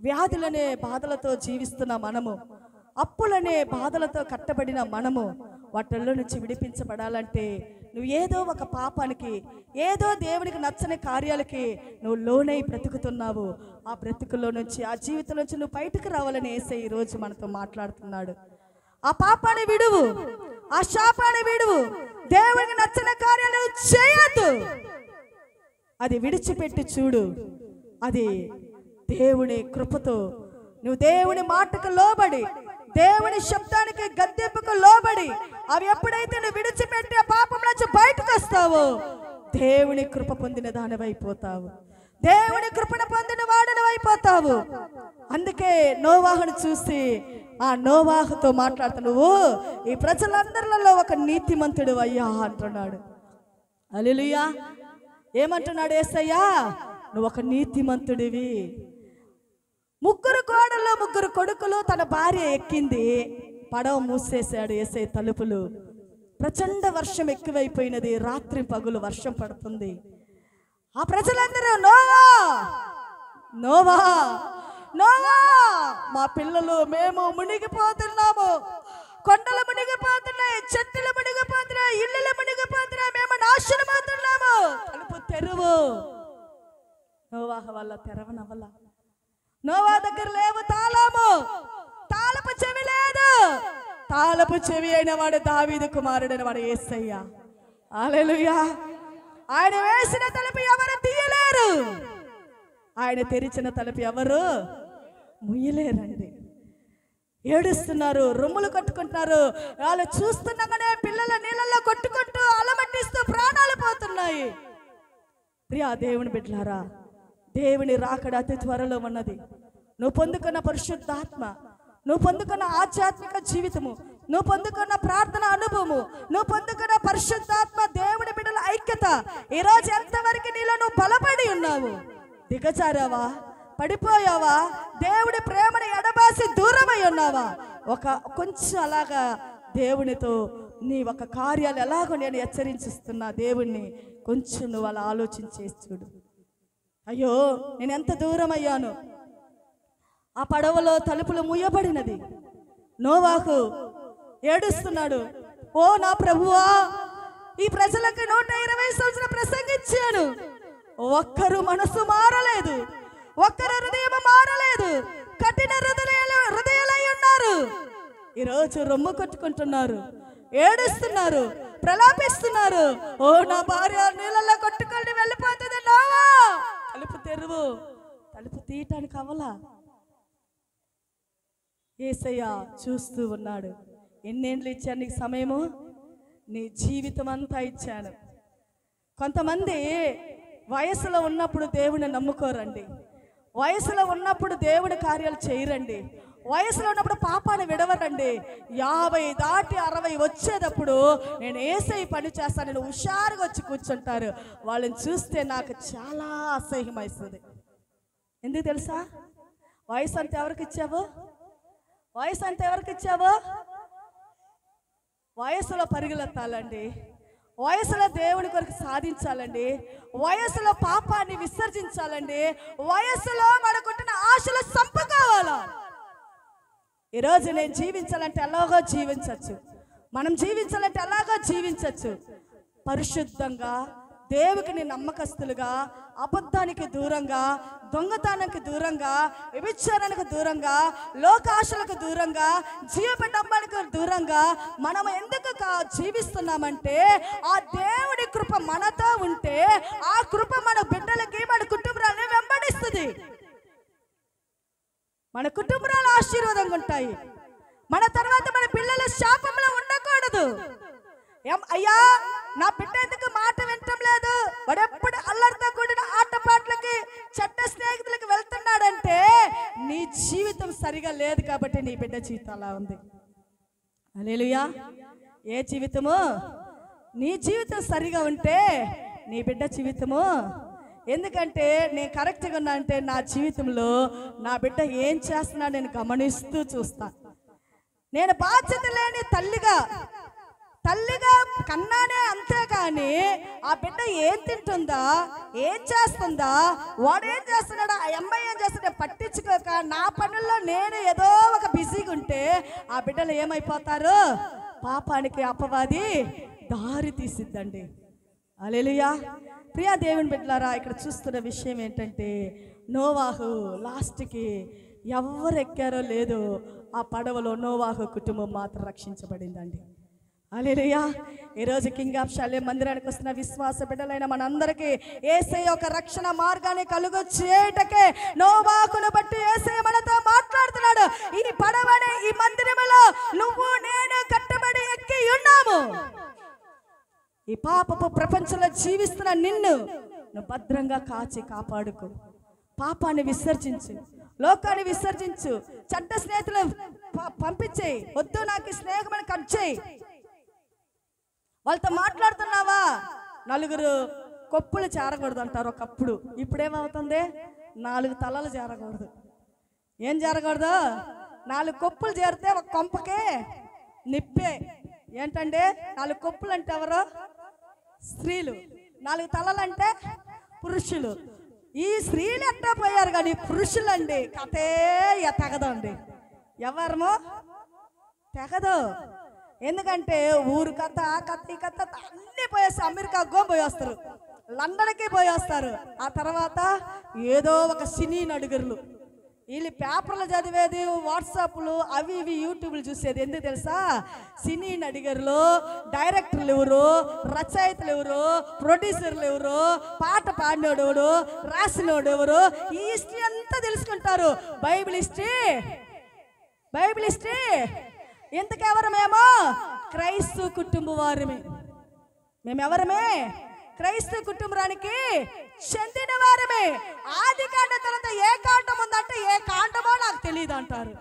వ్యాధులనే బాధలతో జీవిస్తున్న మనము, అప్పులనే బాధలతో కట్టబడిన మనము, వాటిల్లో నుంచి విడిపించబడాలంటే నువ్వు ఏదో ఒక పాపానికి, ఏదో దేవునికి నచ్చని కార్యాలకి నువ్వు లోనై బ్రతుకుతున్నావు. ఆ బ్రతుకులో నుంచి, ఆ జీవితం నుంచి నువ్వు బయటకు రావాలని యేసయ్య ఈరోజు మనతో మాట్లాడుతున్నాడు. ఆ పాపాన్ని విడువు, ఆ శాపాన్ని విడువు, దేవునికి నచ్చని కార్యాలు చేయొద్దు. అది విడిచిపెట్టి చూడు. అది దేవుని కృపతో నువ్వు దేవుని మాటకు లోబడి, దేవుని శబ్దానికి గద్దెంపుకు లోబడి, అవి ఎప్పుడైతే నువ్వు విడిచిపెట్టి ఆ పాపం నుంచి బయటకు వస్తావో దేవుని కృప పొందిన దానివైపోతావు, దేవుని కృపను పొందిన వాడినవైపోతావు. అందుకే నోవాహును చూసి ఆ నోవాహుతో మాట్లాడుతూ, నువ్వు ఈ ప్రజలందరిలో ఒక నీతిమంతుడు అయ్యా అంటున్నాడు. హల్లెలూయా. ఏమంటున్నాడు యేసయ్యా? నువ్వు ఒక నీతిమంతుడివి. 3 కోడళ్ళు 3 కొడుకులు తన భార్య ఎక్కింది. పడవ మూసేశాడు యేసయ్య తలుపులు. ప్రచండ వర్షం ఎక్కువైపోయినది. రాత్రి పగులు వర్షం పడుతుంది. ఆ ప్రజలందరూ నోవా నోవా నోవా, మా పిల్లలు మేము మునిగిపోతున్నాము, కొండలు మునిగిపోతున్నాయి, చెట్టులు మునిగిపోతున్నాయి, ఇల్లులు మునిగిపోతున్నాయి, మేము నాశనమవుతున్నాము, తలుపు తెరువు. నోవా వల్ల తెరవనవల్ల. నోవా దగ్గర లేవు తాళము, తాళపు చెవి లేదు. తాళపు చెవి అయిన వాడు దావీదు కుమారుడైన వాడు యేసయ్య. హల్లెలూయా. ఆయన వేసిన తలుపు ఎవరు తీయలేరు, ఆయన తెరిచిన తలుపు ఎవరు ముయ్యలేరండి. ఏడుస్తున్నారు, రొమ్ములు కట్టుకుంటున్నారు. వాళ్ళు చూస్తున్నాగానే పిల్లల నీళ్ళల్లో కొట్టుకుంటూ అలమట్టిస్తూ ప్రాణాలు పోతున్నాయి. ప్రియా దేవుని బిడ్డలారా, దేవుని రాకడ అతి త్వరలో ఉన్నది. నువ్వు పొందుకున్న పరిశుద్ధాత్మ, నువ్వు పొందుకున్న ఆధ్యాత్మిక జీవితము, నువ్వు పొందుకున్న ప్రార్థన అనుభవము, నువ్వు పొందుకున్న పరిశుద్ధాత్మ దేవుని బిడ్డల ఐక్యత, ఈరోజు ఎంతవరకు నీలో నువ్వు బలపడి ఉన్నావు? దిగజారావా? పడిపోయావా? దేవుడి ప్రేమని ఎడబాసి దూరమై ఉన్నావా? కొంచెం అలాగా దేవునితో నీ ఒక కార్యాలు ఎలాగో నేను హెచ్చరించిస్తున్నా దేవుణ్ణి, కొంచెం నువ్వు అలా ఆలోచించేసి చూడు. అయ్యో నేను ఎంత దూరం అయ్యాను. ఆ పడవలో తలుపులు మూయబడినది. నోవాహు ఏడుస్తున్నాడు. ఓ నా ప్రభువా, ఈ ప్రజలకు 120 సంవత్సరాలు ప్రసంగించాను, ఒక్కరు మనసు మారలేదు, ఒక్కరు హృదయం మారలేదు, కఠిన హృదయాలై ఉన్నారు. ఈరోజు రొమ్ము కొట్టుకుంటున్నారు, ఏడుస్తున్నారు, ప్రలాపిస్తున్నారు. ఓ నా భార్య నీళ్ళల్లో కొట్టుకొని వెళ్ళిపోతుంది, నోవా తలుపు తెరువు. తలుపు తీయటానికి అవ్వలా. యేసయ్య చూస్తూ ఉన్నాడు. ఎన్నేళ్ళు ఇచ్చాను నీకు సమయము? నీ జీవితం అంతా ఇచ్చాను. కొంతమంది వయసులో ఉన్నప్పుడు దేవుని నమ్ముకోరండి, వయసులో ఉన్నప్పుడు దేవుడి కార్యాలు చేయరండి, వయసులో ఉన్నప్పుడు పాపాన్ని విడవరండి. 50 దాటి 60 వచ్చేటప్పుడు నేను యేసయ్య పని చేస్తాను, నేను హుషారుగా వచ్చి కూర్చుంటారు. వాళ్ళని చూస్తే నాకు చాలా అసహ్యం వేస్తుంది. ఎందుకు తెలుసా? వయసు అంతా ఎవరికి ఇచ్చావు? వయసు అంతా ఎవరికి ఇచ్చావు? వయసులో పరుగులెత్తాలండి, వయసులో దేవుని కొరకు సాధించాలండి, వయసులో పాపాన్ని విసర్జించాలండి, వయసులో మనకుంటున్న ఆశలు సంపుకోవాలా. ఈరోజు నేను జీవించాలంటే ఎలాగో జీవించవచ్చు, మనం జీవించాలంటే ఎలాగో జీవించవచ్చు. పరిశుద్ధంగా, దేవునికి నమ్మకస్తులుగా, అబద్ధానికి దూరంగా, దొంగతనానికి దూరంగా, వ్యభిచారానికి దూరంగా, లోకాశలకు దూరంగా, జీవపడంబానికి దూరంగా మనం ఎందుకు జీవిస్తున్నామంటే ఆ దేవుడి కృప మనతో ఉంటే ఆ కృప మన బిడ్డలకి, మన కుటుంబాన్ని వెంబడిస్తుంది. మన కుటుంబాలు ఆశీర్వాదంగా ఉంటాయి. మన తర్వాత మన పిల్లల శాపంలో ఉండకూడదు. అయ్యా నా బిడ్డ ఎందుకు మాట వినటం లేదు, వాడెప్పుడు అల్లరితో కూడిన ఆటపాట్లకి, చెడ్డ స్నేహితులకి వెళ్తున్నాడంటే నీ జీవితం సరిగా లేదు కాబట్టి నీ బిడ్డ జీవితం అలా ఉంది. హల్లెలూయా. ఏ జీవితము? నీ జీవితం సరిగా ఉంటే నీ బిడ్డ జీవితము. ఎందుకంటే నేను కరెక్ట్గా ఉన్నా అంటే నా జీవితంలో నా బిడ్డ ఏం చేస్తున్నా నేను గమనిస్తూ చూస్తాను. నేను బాధ్యత లేని తల్లిగా కన్నానే, అంతేగాని ఆ బిడ్డ ఏం తింటుందా, ఏం చేస్తుందా, వాడు ఏం చేస్తున్నాడా, ఆ అమ్మాయి ఏం చేస్తుందా పట్టించుకోక నా పనుల్లో నేను ఏదో ఒక బిజీగా ఉంటే ఆ బిడ్డలు ఏమైపోతారు? పాపానికి అపవాది దారి తీసిద్దండి. హల్లెలూయా. ప్రియా దేవుని బిడ్డలారా, ఇక్కడ చూస్తున్న విషయం ఏంటంటే నోవాహు లాస్ట్కి ఎవరు ఎక్కారో లేదో ఆ పడవలో నోవాహు కుటుంబం మాత్రం రక్షించబడిందండి. హల్లెలూయా. ఈరోజు కింగ్ ఆఫ్ షాలేం మందిరానికి వస్తున్న విశ్వాస బిడ్డలైన మనందరికీ యేసయ్య ఒక రక్షణ మార్గాన్ని కలుగ చేయటకే నోవాహును బట్టి యేసయ్య మనతో మాట్లాడుతున్నాడు. ఈ పడవనే ఈ మందిరములో నువ్వు నేను కట్టబడి ఎక్కి ఉన్నాము. ఈ పాపపు ప్రపంచంలో జీవిస్తున్న నిన్ను నువ్వు భద్రంగా కాచి కాపాడుకో. పాపాన్ని విసర్జించు, లోకాన్ని విసర్జించు, చెడ్డ స్నేహితులు పంపించేయి. వద్దు నాకు స్నేహం అని కట్ చేయి. వాళ్ళతో మాట్లాడుతున్నావా? నలుగురు కొప్పులు చేరకూడదు అంటారు ఒకప్పుడు. ఇప్పుడేమవుతుంది? 4 తలలు చేరకూడదు. ఏం చేరకూడదు? 4 కొప్పులు చేరితే ఒక కొంపకే నిప్పే. ఏంటంటే 4 కొప్పులు అంటే ఎవరు? స్త్రీలు. 4 తలలంటే పురుషులు. ఈ స్త్రీలు ఎట్టా పోయారు, కానీ పురుషులండి కథే తెగదండి. ఎవరమో తెగదు. ఎందుకంటే ఊరు కథ, ఆ కథ, ఈ కథ అన్నీ పోయేస్తారు. అమెరికాకు పోయి వస్తారు, లండన్కి పోయి వస్తారు. ఆ తర్వాత ఏదో ఒక సినీ నలుగురులు, వీళ్ళు పేపర్లు చదివేది, వాట్సాప్లు అవి ఇవి యూట్యూబ్లు చూసేది. ఎందుకు తెలుసా? సినీ నడిగర్లు, డైరెక్టర్లు ఎవరు, రచయితలు ఎవరు, ప్రొడ్యూసర్లు ఎవరు, పాట పాడినోడు ఎవరు, రాసినోడు ఎవరు, ఈ హిస్టరీ అంతా తెలుసుకుంటారు. Bible history. ఇంతకెవరమేమో క్రైస్తవ కుటుంబం వారమే. మేమెవరమే? క్రైస్తవ కుటుంబానికి చెందిన వారమే. ఆది కాండ తర్వాత ఏ కాండం ఉందంటే ఏ కాండమో నాకు తెలియదు అంటారు.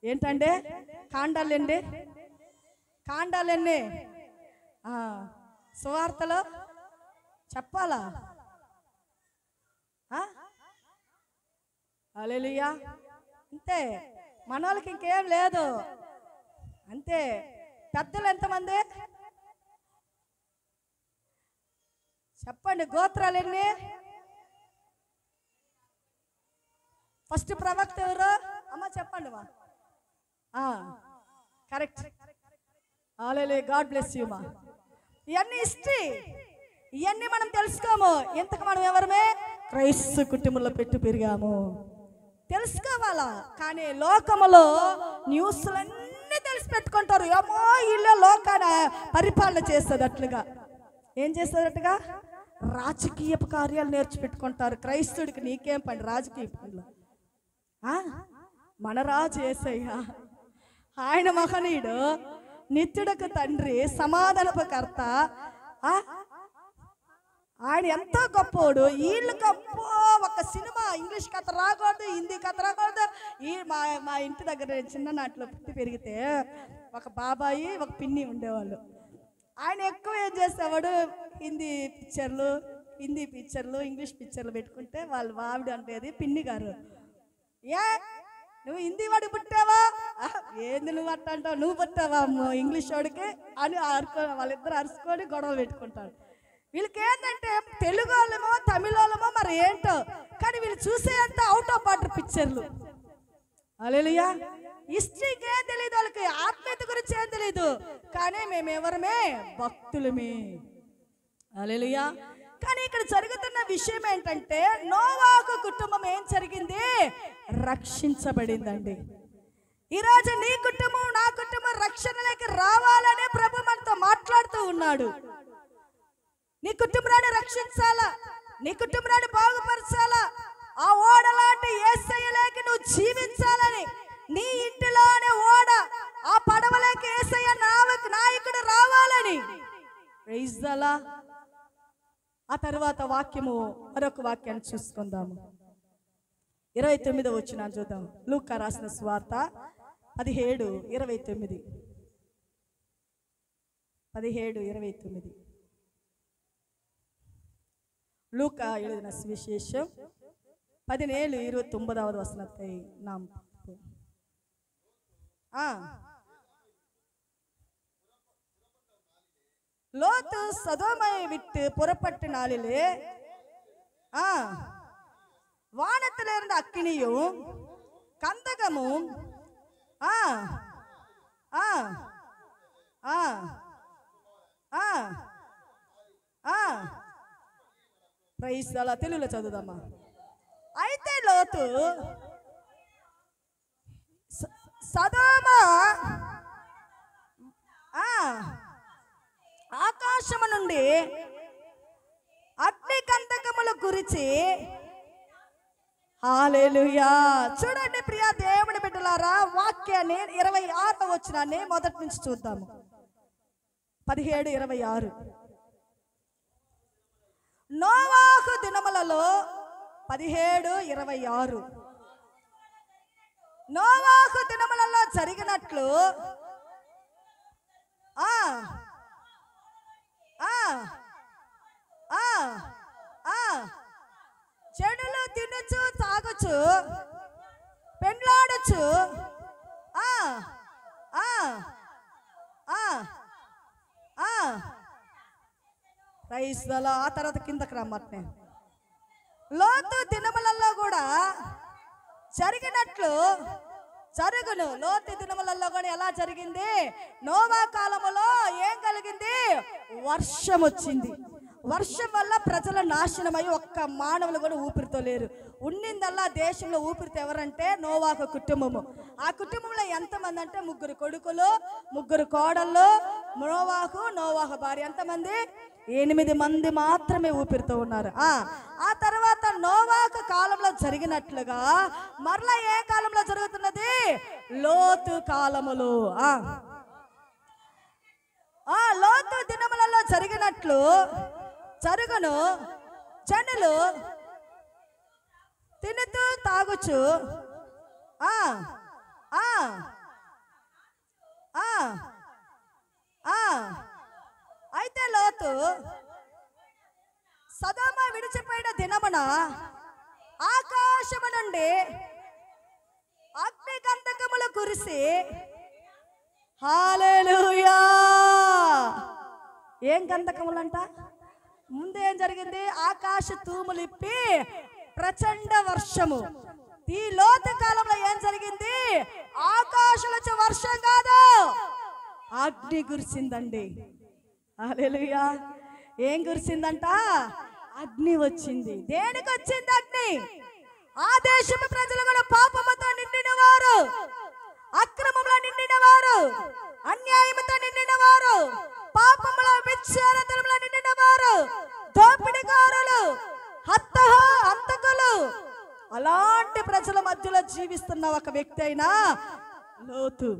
ఏంటంటే కాండాలండి, సువార్తలో చెప్పాలా? హల్లెలూయా. అంతే, మన వాళ్ళకి ఇంకేం లేదు. అంతే. పెద్దలు ఎంతమంది చెప్పండి? గోత్రాలు ఎన్ని? ఫస్ట్ ప్రవక్త ఎవరు? అమ్మ చెప్పండి. Correct. Hallelujah. God bless you మా. ఇవన్నీ హిస్టరీ, ఇవన్నీ మనం తెలుసుకోము. ఇంతకు మనం ఎవరమే? క్రైస్తవ కుటుంబంలో పెరిగాము. తెలుసుకోవాలా? కానీ లోకములో న్యూస్లన్నీ తెలిసి పెట్టుకుంటారు. ఏమో ఇల్లు లోకాన పరిపాలన చేసేటట్లుగా. ఏం చేసేటట్టుగా? రాజకీయపు కార్యాలు నేర్చిపెట్టుకుంటారు. క్రైస్తవుడికి నీకేం పని రాజకీయ పనులు? మన రాజు యేసయ్య, ఆయన మహనీయుడు, నిత్యుడకు తండ్రి, సమాధానపకర్త. ఆయన ఎంతో గొప్పోడు. వీళ్ళు గొప్ప. ఒక సినిమా ఇంగ్లీష్ కథ రాకూడదు, హిందీ కథ రాకూడదు. మా ఇంటి దగ్గర చిన్ననాటిలో పుట్టి పెరిగితే ఒక బాబాయి, ఒక పిన్ని ఉండేవాళ్ళు. ఆయన ఎక్కువ ఏం చేసేవాడు? హిందీ పిక్చర్లు, ఇంగ్లీష్ పిక్చర్లు పెట్టుకుంటే వాళ్ళు ఆవిడ అంటేది, పిన్ని గారు, ఏ నువ్వు హిందీ వాడికి పుట్టావా? ఏంది నువ్వు అట్ట అంటావు? నువ్వు పుట్టావా ఇంగ్లీష్ వాడికి అని వాళ్ళిద్దరు అరుచుకొని గొడవ పెట్టుకుంటాడు. వీళ్ళకి ఏంటంటే తెలుగు వాళ్ళమో తమిళ వాళ్ళమో మరి ఏంటో, కానీ వీళ్ళు చూసే అంత అవుట్ ఆఫ్ ఆర్డర్ పిక్చర్లు. హల్లెలూయా. హిస్టరీకి ఏం తెలియదు వాళ్ళకి, ఆత్మీయత గురించి ఏం తెలియదు. కానీ మేమెవరమే? భక్తులమే. హల్లెలూయా. కానీ ఇక్కడ జరుగుతున్న విషయం ఏంటంటే నోవాహు కుటుంబం ఏం జరిగింది? రక్షించబడిందండి. ఈరోజు నీ కుటుంబం, నా కుటుంబం రక్షణలోకి రావాలనే ప్రభు మనతో మాట్లాడుతూ ఉన్నాడు. నీ కుటుంబాన్ని రక్షించాలా, నీ కుటుంబాన్ని బాగుపరచాలా, ఆ ఓడలాంటి యేసయ్యలోకి నువ్వు జీవించాలని, నీ ఇంటిలోనే ఓడ, ఆ పడవలోకి యేసయ్య నాయకుడు రావాలని. Praise the lord. ఆ తర్వాత వాక్యము, మరొక వాక్యాన్ని చూసుకుందాము. 29వ వచనం చూద్దాం. లూకా రాసిన సువార్త 17:29. 17:29. లూకా எழுதின சுவிசேஷம் 17:29வது வசனத்தை நாம் பார்ப்போம். லோத்து சதோமை விட்டு புறப்பட்ட நாளிலே வானத்திலிருந்து அக்கினியும் கந்தகமும் ప్రైజ్ అలా తెలుగులో చదువుదామా. అయితే లోతు సదోమ ఆకాశము నుండి అగ్ని కందకముల గురించి. హల్లెలూయా. చూడండి ప్రియ దేవుని బిడ్డలారా, వాక్యాన్ని 26వ వచనాన్ని మొదటి నుంచి చూద్దాము. 17:26. నోవాహు దినములలో 17:26. నోవాహు దినములలో జరిగినట్లు చెడులు తినచ్చు, తాగొచ్చు, పెండ్లాడచ్చు, ప్రైజ్ ద లార్డ్. ఆ తర్వాత కిందకి రమ్మట్నే. లోతు దినములలో కూడా జరిగినట్లు జరుగును. లోతు దినములలో కూడా ఎలా జరిగింది? నోవా కాలములో ఏం కలిగింది? వర్షం వచ్చింది. వర్షం వల్ల ప్రజల నాశనమై ఒక్క మానవులు కూడా ఊపిరితో లేరు. ఉన్నిందల్లా దేశంలో ఊపిరితో ఎవరంటే నోవాకు కుటుంబము. ఆ కుటుంబంలో ఎంతమంది అంటే 3 కొడుకులు, 3 కోడళ్ళు, నోవాహు భార్య. ఎంతమంది? 8 మంది మాత్రమే ఊపిరితో ఉన్నారు. ఆ తర్వాత నోవాకు కాలంలో జరిగినట్లుగా మరలా ఏ కాలంలో జరుగుతున్నది? లోతు కాలములో. లోతు దినములలో జరిగినట్లు జరుగును. జనులు తినుతూ తాగుచు అయితే లోతు సదోమ విడిచిపోయిన దినమున ఆకాశము నుండి అగ్ని గంధకములు కురిసి, హల్లెలూయా. ఏం గంధకములంట? ముందేం జరిగింది? ఆకాశ తూములిప్పి ప్రచండ వర్షము. ఈ లోతు కాలంలో ఏం జరిగింది? ఆకాశం నుంచి వర్షం కాదు, అగ్ని కురిసిందండి. హల్లెలూయా. ఏం కురిసిందంట? అగ్ని వచ్చింది. దేనికి వచ్చింది అగ్ని? ఆ దేశపు ప్రజలు కూడా పాపముతో నిండిన వారు, అక్రమంలో నిండిన వారు, అన్యాయముతో నిండిన వారు, పాపములో విచ్ఛేదనలో నిండిన వారు, దోపిడిగారులు, హంతకులు, అలాంటి ప్రజల మధ్యలో జీవిస్తున్న ఒక వ్యక్తి అయినా లోతు.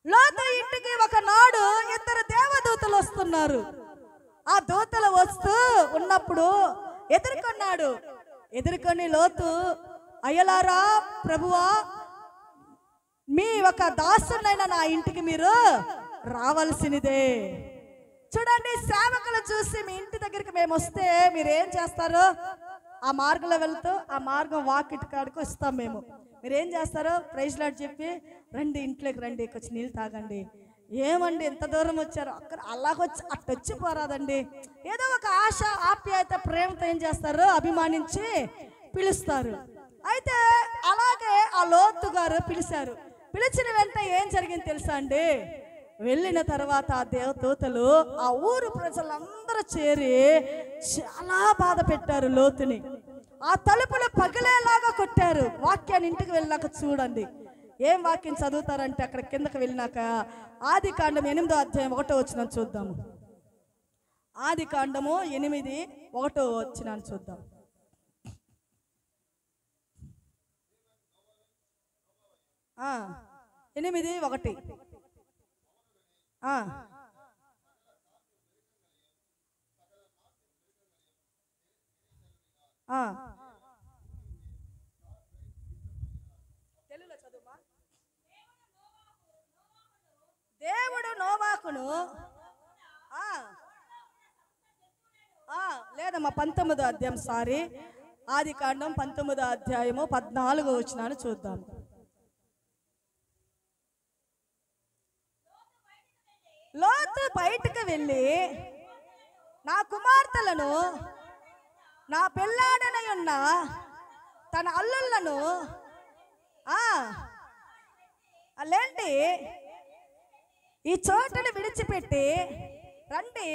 లోతు ఇంటికి ఒకనాడు 2 దేవదూతలు వస్తున్నారు. ఆ దూతలు వస్తూ ఉన్నప్పుడు ఎదుర్కొని లోతు, అయ్యలారా ప్రభువా, మీ ఒక దాసునైనా నా ఇంటికి మీరు రావాల్సినదే. చూడండి, సేవకులు చూసి మీ ఇంటి దగ్గరికి మేము వస్తే మీరేం చేస్తారు? ఆ మార్గంలో వెళ్తూ ఆ మార్గం వాకిటి కాడికి వస్తాం మేము. మీరేం చేస్తారు? ప్రైజ్ లార్డ్ చెప్పి, రండి ఇంట్లోకి రండి, కొంచెం నీళ్ళు తాగండి. ఏమండి ఎంత దూరం వచ్చారు? అక్కడ అలాగొచ్చి అట్టొచ్చి పోరాదండి. ఏదో ఒక ఆశ, ఆప్యాయత, ప్రేమతో ఏం చేస్తారు? అభిమానించి పిలుస్తారు. అయితే అలాగే ఆ లోతు గారు పిలిచారు. పిలిచిన వెంటనే ఏం జరిగింది తెలుసా అండి? వెళ్ళిన తర్వాత ఆ దేవదూతలు ఆ ఊరు ప్రజలందరూ చేరి చాలా బాధ పెట్టారు లోతుని. ఆ తలుపులు పగిలేలాగా కొట్టారు. వాక్యాన్ని ఇంటికి వెళ్ళాక చూడండి. ఏం వాక్యం చదువుతారంటే అక్కడ కిందకి వెళ్ళినాక ఆదికాండం 8వ అధ్యాయం 1వ వచనం చూద్దాము. ఆదికాండము 8:1 వచనాన్ని చూద్దాం. ఆ 8:1. తెలుగులో చదువుమా. దేవుడు నోవాకును లేదమ్మా 19వ అధ్యాయం, సారీ, ఆదికాండం 19వ అధ్యాయము 14వ వచనాన్ని చూద్దాం. లోతు బయటకు వెళ్ళి నా కుమార్తెలను, నా పెళ్ళాడనై ఉన్న తన అల్లుళ్లను లేండి ఈ చోటును విడిచిపెట్టి రండి.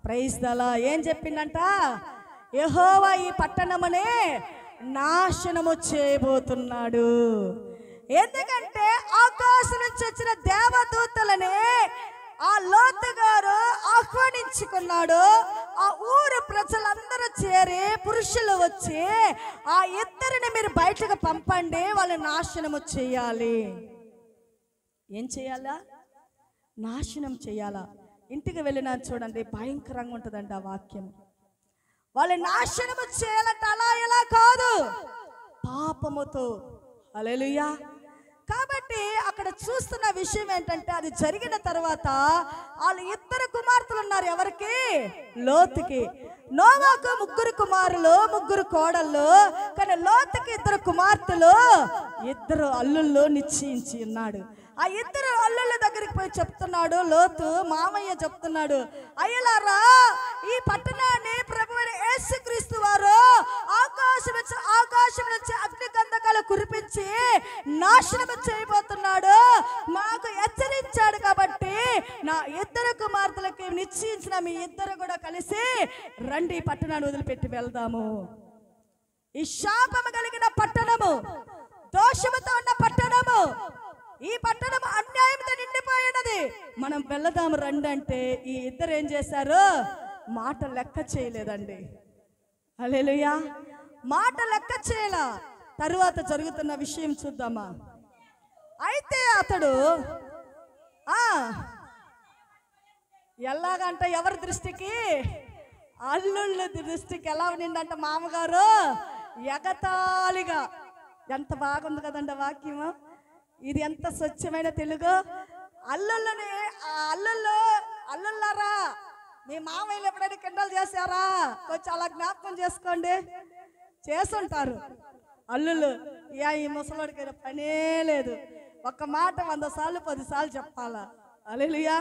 Praise the lord. ఏం చెప్పిందంట? యెహోవా ఈ పట్టణమునే నాశనము చేయబోతున్నాడు. ఎందుకంటే ఆకాశం నుంచి వచ్చిన దేవదూతలని ఆ లోతు గారు ఆహ్వానించుకున్నాడు. ఆ ఊరు ప్రజలందరూ చేరి పురుషులు వచ్చి ఆ 2 మీరు బయటకు పంపండి, వాళ్ళని నాశనము చేయాలి. ఏం చేయాలా? నాశనం చేయాలా? ఇంటికి వెళ్ళినా చూడండి, భయంకరంగా ఉంటుందండి ఆ వాక్యం. వాళ్ళని నాశనము చేయాలంటే అలా ఎలా కాదు, పాపముతో. హల్లెలూయా. కాబట్టి అక్కడ చూస్తున్న విషయం ఏంటంటే, అది జరిగిన తర్వాత వాళ్ళు 2 కుమార్తెలు ఉన్నారు. ఎవరికి? లోతుకి. నోవాకు 3 కుమారులు, 3 కోడళ్ళు. కానీ లోతుకి 2 కుమార్తెలు, 2 అల్లుళ్ళు నిశ్చయించి ఉన్నాడు. ఆ ఇద్దరు అల్లుళ్ళ దగ్గరికి పోయి చెప్తున్నాడు లోతు. మామయ్య చెప్తున్నాడు, అయ్యలారా ఈ పట్టణాన్ని ప్రభువైన యేసుక్రీస్తు వారు ఆకాశం నుంచి అగ్ని గంధకాలు కురిపించి నాశనం చేయబోతున్నాడు, మాకు హెచ్చరించాడు. కాబట్టి నా ఇద్దరు కుమార్తెలకి నిశ్చయించిన మీ ఇద్దరు కూడా కలిసి రండి, ఈ పట్టణాన్ని వదిలిపెట్టి వెళ్దాము. ఈ శాపము కలిగిన పట్టణము, దోషముతో ఉన్న పట్టణము, ఈ పట్టణం అన్యాయంతో నిండిపోయినది, మనం వెళ్దాము రండి అంటే ఈ ఇద్దరు ఏం చేశారు? మాట లెక్క చేయలేదండి. హల్లెలూయా. మాట లెక్క చేయలా. తరువాత జరుగుతున్న విషయం చూద్దామా. అయితే అతడు ఎలాగంట ఎవరి దృష్టికి? అల్లుళ్ళ దృష్టికి ఎలా ఉండిందంట మామగారు? ఎగతాళిగా. ఎంత బాగుంది కదండి వాక్యము. ఇది ఎంత స్వచ్ఛమైన తెలుగు. అల్లుళ్ళని అల్లుళ్ళారా, మీ మామయ్యలు ఎప్పుడైనా కిండలు చేశారా? కొంచెం అలా జ్ఞాపకం చేసుకోండి. చేసుంటారు అల్లుళ్ళు. ఈ ముసలోడికి పనే లేదు, ఒక్క మాట 100 సార్లు 10 సార్లు చెప్పాలా. హల్లెలూయా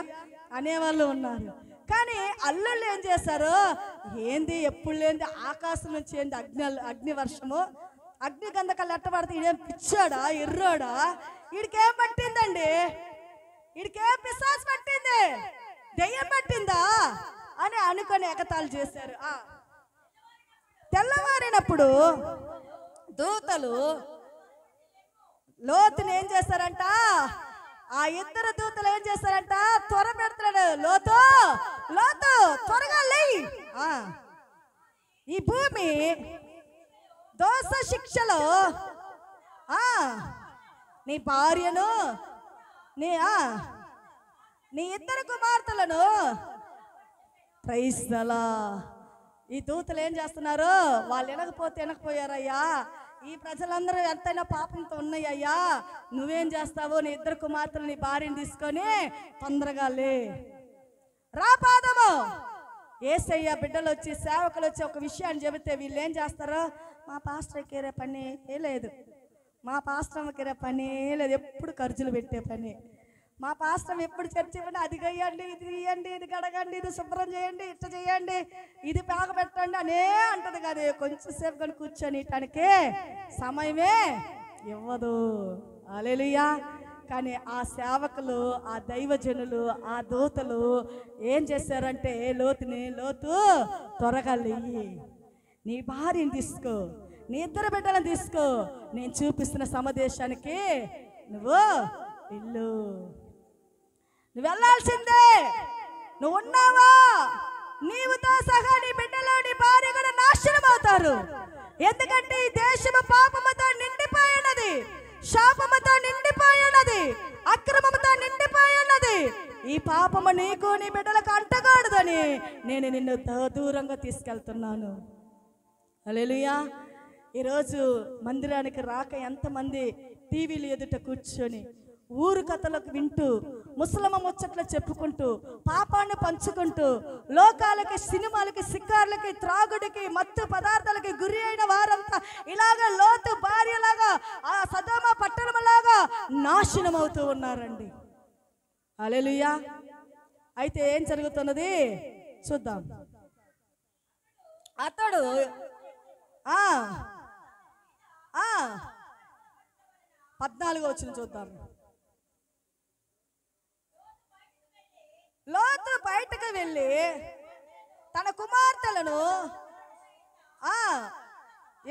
అనేవాళ్ళు ఉన్నారు. కానీ అల్లుళ్ళు ఏం చేశారు? ఏంది ఎప్పుడు లేని ఆకాశం నుంచి ఏంది అగ్ని వర్షము, అగ్ని గంధకాలు ఎట్టబడితే ఈడేం పిచ్చాడా, ఎర్రోడా, వీడికేం పట్టిందండి? వీడికేం పిశాచు పట్టింది, దెయ్యం పట్టిందా అని అనుకొని ఎగతాళి చేశారు. తెల్లవారినప్పుడు దూతలు లోతుని ఏం చేశారంట? ఆ ఇద్దరు దూతలు ఏం చేశారంట? త్వర పెడతాడు. లోతు లోతు త్వరగా లేయి, ఈ భూమి దోష శిక్షలో నీ భార్యను నీ ఇద్దరు కుమార్తెలను ప్రైస్తలా. ఈ దూతలు ఏం చేస్తున్నారు? వాళ్ళు వినకపోయారయ్యా, ఈ ప్రజలందరూ ఎంతైనా పాపంతో ఉన్నాయ్యా, నువ్వేం చేస్తావు? నీ ఇద్దరు కుమార్తెలు నీ భార్యను తీసుకొని తొందరగా లే రా పాదము. యేసయ్య బిడ్డలు వచ్చి సేవకులు వచ్చి ఒక విషయాన్ని చెబితే వీళ్ళు ఏం చేస్తారు? మా పాస్టర్కి రే పని లేదు, మా పాస్టర్కి రే పని లేదు, ఎప్పుడు ఖర్చులు పెట్టే పని. మా పాస్టర్ ఎప్పుడు చర్చి పని, అది గయ్యండి, ఇది ఇయ్యండి, ఇది గడగండి, ఇది శుభ్రం చేయండి, ఇట్ట చేయండి, ఇది పేగ పెట్టండి అనే అంటది కదా. కొంచెం సేపు కానీ కూర్చొని ఇటానికి సమయమే ఇవ్వదు. హల్లెలూయా. కానీ ఆ సేవకులు, ఆ దైవజనులు, ఆ దూతలు ఏం చేశారంటే లోతు త్వరగా లేయి, నీ భార్యని తీసుకో, నీ ఇద్దరు బిడ్డలను తీసుకో, నేను చూపిస్తున్న సమదేశానికి నువ్వు వెళ్ళు, నువ్వు వెళ్ళాల్సిందే. నువ్వు ఉన్నావా? నీవుతో సహా నీ బిడ్డలో నీ భార్య కూడా నాశనం అవుతారు. ఎందుకంటే ఈ దేశము పాపముతో నిండిపోయినది, శాపముతో నిండిపోయినది, అక్రమముతో నిండిపోయినది. ఈ పాపము నీకు నీ బిడ్డలకు అంటకూడదని నేను నిన్ను దూరంగా తీసుకెళ్తున్నాను. హల్లెలూయా. ఈరోజు మందిరానికి రాక ఎంతమంది టీవీలు ఎదుట కూర్చొని ఊరు కథలకు వింటూ, ముసలమ్మ ముచ్చట్లు చెప్పుకుంటూ, పాపాన్ని పంచుకుంటూ, లోకాలకి, సినిమాలకి, సిక్కార్లకి, త్రాగుడికి, మత్తు పదార్థాలకి గురి అయిన వారంతా ఇలాగ లోతు భార్యలాగా, ఆ సదోమ పట్టణంలాగా నాశనం అవుతూ ఉన్నారండి. హల్లెలూయా. అయితే ఏం జరుగుతున్నది చూద్దాం. అతడు 14వ వచనం చూద్దాం. లోతు బయటకు వెళ్ళి తన కుమార్తెలను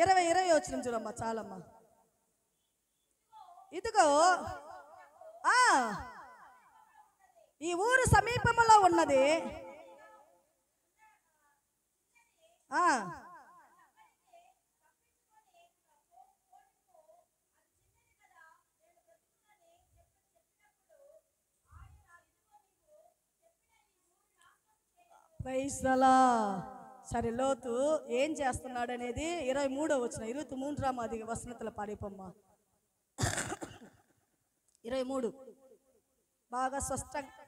20 వచనం చూడమ్మా, చాలమ్మా. ఇదిగో ఈ ఊరు సమీపంలో ఉన్నది. Praise the lord. సరే, లోతు ఏం చేస్తున్నాడు అనేది 23వ వచనం, 23వ వసనతల పాడిపమ్మ. 23 బాగా స్పష్టంగా.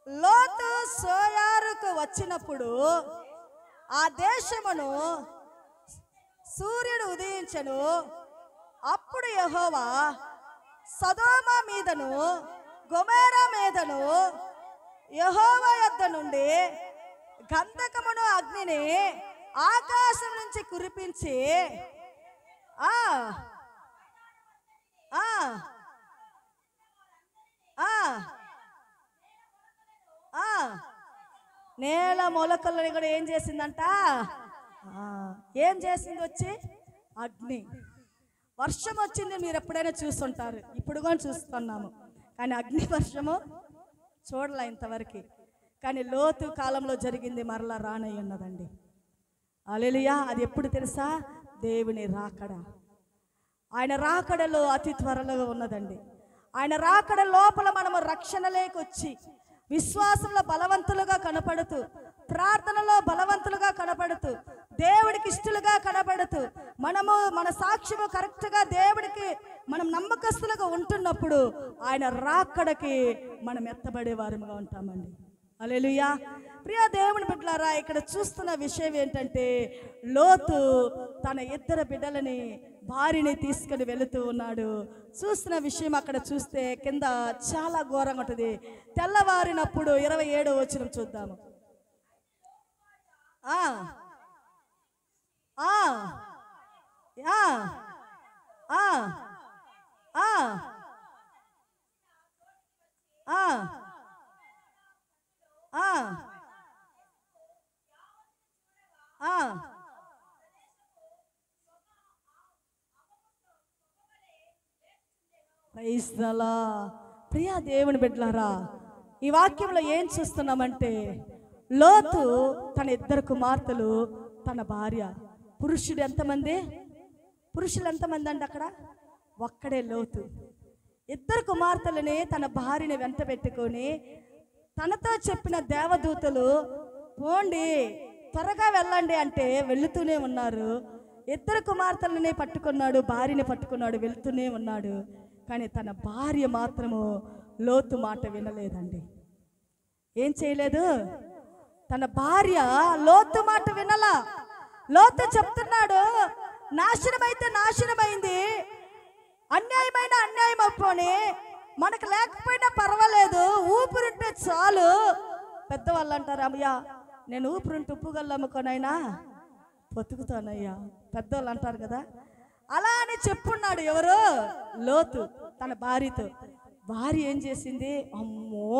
లోతు సోయారుకు వచ్చినప్పుడు ఆ దేశమును సూర్యుడు ఉదయించెను. అప్పుడు యెహోవా సొదొమ మీదను గొమొర్రా మీదను యెహోవా యొద్ద నుండి గంధకమును అగ్నిని ఆకాశం నుంచి కురిపించి ఆ ఆ ఆ నేల మొలకలను కూడా ఏం చేసిందంట? ఏం చేసింది? వచ్చి అగ్ని. వర్షం వచ్చింది, మీరు ఎప్పుడైనా చూస్తుంటారు, ఇప్పుడు కూడా చూస్తున్నాము, కానీ అగ్ని వర్షము చూడలే ఇంతవరకు. కానీ లోతు కాలంలో జరిగింది, మరలా రానయ్య ఉన్నదండి. హల్లెలూయా. అది ఎప్పుడు తెలుసా? దేవుని రాకడ. ఆయన రాకడలో అతి త్వరలో ఉన్నదండి. ఆయన రాకడ లోపల మనము రక్షణలోకి వచ్చి విశ్వాసంలో బలవంతులుగా కనపడుతూ, ప్రార్థనలో బలవంతులుగా కనపడుతూ, దేవుడికి ఇష్టలుగా కనపడుతూ, మనము మన సాక్ష్యము కరెక్ట్గా దేవుడికి మనం నమ్మకస్తులుగా ఉంటున్నప్పుడు ఆయన రాకడకి మనం ఎత్తబడే వారముగా ఉంటామండి. హల్లెలూయా. ప్రియ దేవుని బిడ్డలారా, ఇక్కడ చూస్తున్న విషయం ఏంటంటే, లోతు తన ఇద్దరు బిడ్డలని భార్యని తీసుకుని వెళుతూ ఉన్నాడు. చూస్తున్న విషయం అక్కడ చూస్తే కింద చాలా ఘోరంగా ఉంటుంది. తెల్లవారినప్పుడు 27వ వచనం చూద్దాము. ఆ ఆ ఆ ఆ ఆ ఆ ఆ ప్రైజ్ ది లార్డ్. ప్రియ దేవుని బిడ్డలారా, ఈ వాక్యంలో ఏం చూస్తున్నామంటే, లోతు తన ఇద్దరు కుమార్తెలు, తన భార్య. పురుషుడు ఎంతమంది? పురుషులు ఎంతమంది అండి అక్కడ? ఒక్కడే లోతు. ఇద్దరు కుమార్తెలని తన భార్యని వెంట పెట్టుకొని, తనతో చెప్పిన దేవదూతలు పోండి త్వరగా వెళ్ళండి అంటే వెళుతూనే ఉన్నారు. ఇద్దరు కుమార్తెలని పట్టుకున్నాడు, భార్యని పట్టుకున్నాడు, వెళుతూనే ఉన్నాడు. కానీ తన భార్య మాత్రము లోతు మాట వినలేదండి. ఏం చేయలేదు? తన భార్య లోతు మాట వినలా. లోతు చెప్తున్నాడు, నాశనమైతే నాశనమైంది, అన్యాయమైన అన్యాయం అయిపోని, మనకు లేకపోయినా పర్వాలేదు, ఊపిరుంటే చాలు. పెద్దవాళ్ళు అంటారు, అమ్మయ్యా నేను ఊపిరుంటే ఉప్పు గల్లు అమ్ముకోనైనా బతుకుతానయ్యా, పెద్దవాళ్ళు అంటారు కదా. అలా అని చెప్పున్నాడు ఎవరు? లోతు తన భార్యతో. భార్య ఏం చేసింది? అమ్మో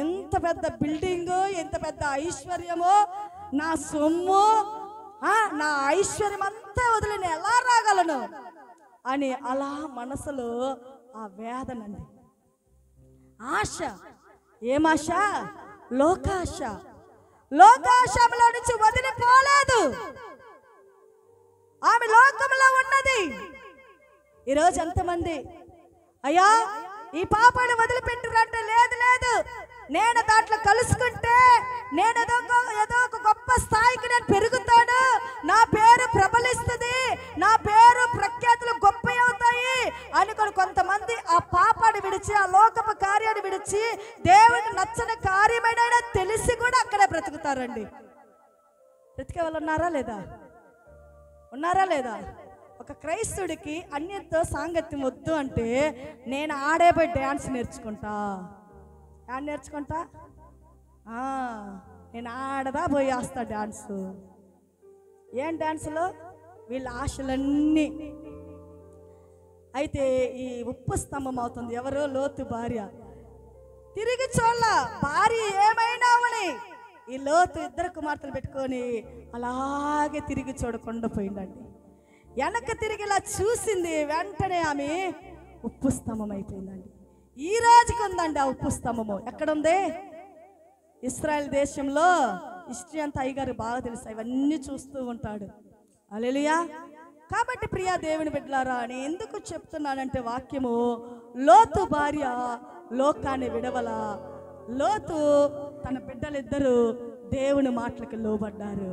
ఎంత పెద్ద బిల్డింగు, ఎంత పెద్ద ఐశ్వర్యమో, నా సొమ్ము, నా ఐశ్వర్యం అంతా వదిలి నేను ఎలా రాగలను అని అలా మనసులో ఆ వేదనండి, ఆశ. ఏమాశ? లోకాశ. లోకాశంలో నుంచి వదిలిపోలేదు. ఆమె లోకంలో ఉన్నది. ఈరోజు ఎంతమంది అయ్యా ఈ పాపాన్ని వదిలిపెట్టురంటే, లేదు లేదు నేను దాంట్లో కలుసుకుంటే నేను ఏదో ఒక గొప్ప స్థాయికి నేను పెరుగుతాను, నా పేరు ప్రబలిస్తుంది, నా పేరు ప్రఖ్యాతులు గొప్ప అవుతాయి అనుకొని కొంతమంది ఆ పాపాన్ని విడిచి, ఆ లోకపు కార్యాన్ని విడిచి, దేవుడికి నచ్చని కార్యమైన తెలిసి కూడా అక్కడే బ్రతుకుతారండి. బ్రతికే వాళ్ళు ఉన్నారా లేదా? ఉన్నారా లేదా? ఒక క్రైస్తవుడికి అన్నిటితో సాంగత్యం వద్దు అంటే, నేను ఆడే పోయి డ్యాన్స్ నేర్చుకుంటా. డ్యాన్స్ నేర్చుకుంటా, నేను ఆడదా పోయి వేస్తా డ్యాన్స్. ఏం డ్యాన్సులో? వీళ్ళ ఆశలన్నీ. అయితే ఈ ఉప్పు స్తంభం అవుతుంది ఎవరు? లోతు భార్య. తిరిగి చూడాల భార్య ఏమైనా అవని, ఈ లోతు ఇద్దరు కుమార్తెలు పెట్టుకొని అలాగే తిరిగి చూడకుండా పోయిందండి. వెనక తిరిగి ఇలా చూసింది, వెంటనే ఆమె ఉప్పు స్తంభం అయిపోయిందండి. ఈ రోజుకి ఉందండి ఆ ఉప్పు స్తంభము. ఎక్కడుంది? ఇశ్రాయేల్ దేశంలో. హిస్టరీ అంతా అయ్యగారు బాగా తెలుసు, ఇవన్నీ చూస్తూ ఉంటాడు. హల్లెలూయా. కాబట్టి ప్రియా దేవుని బిడ్డలారా, నేను ఎందుకు చెప్తున్నానంటే వాక్యము, లోతు భార్య లోకాన్ని విడవల. లోతు తన బిడ్డలిద్దరూ దేవుని మాటలకు లోబడ్డారు.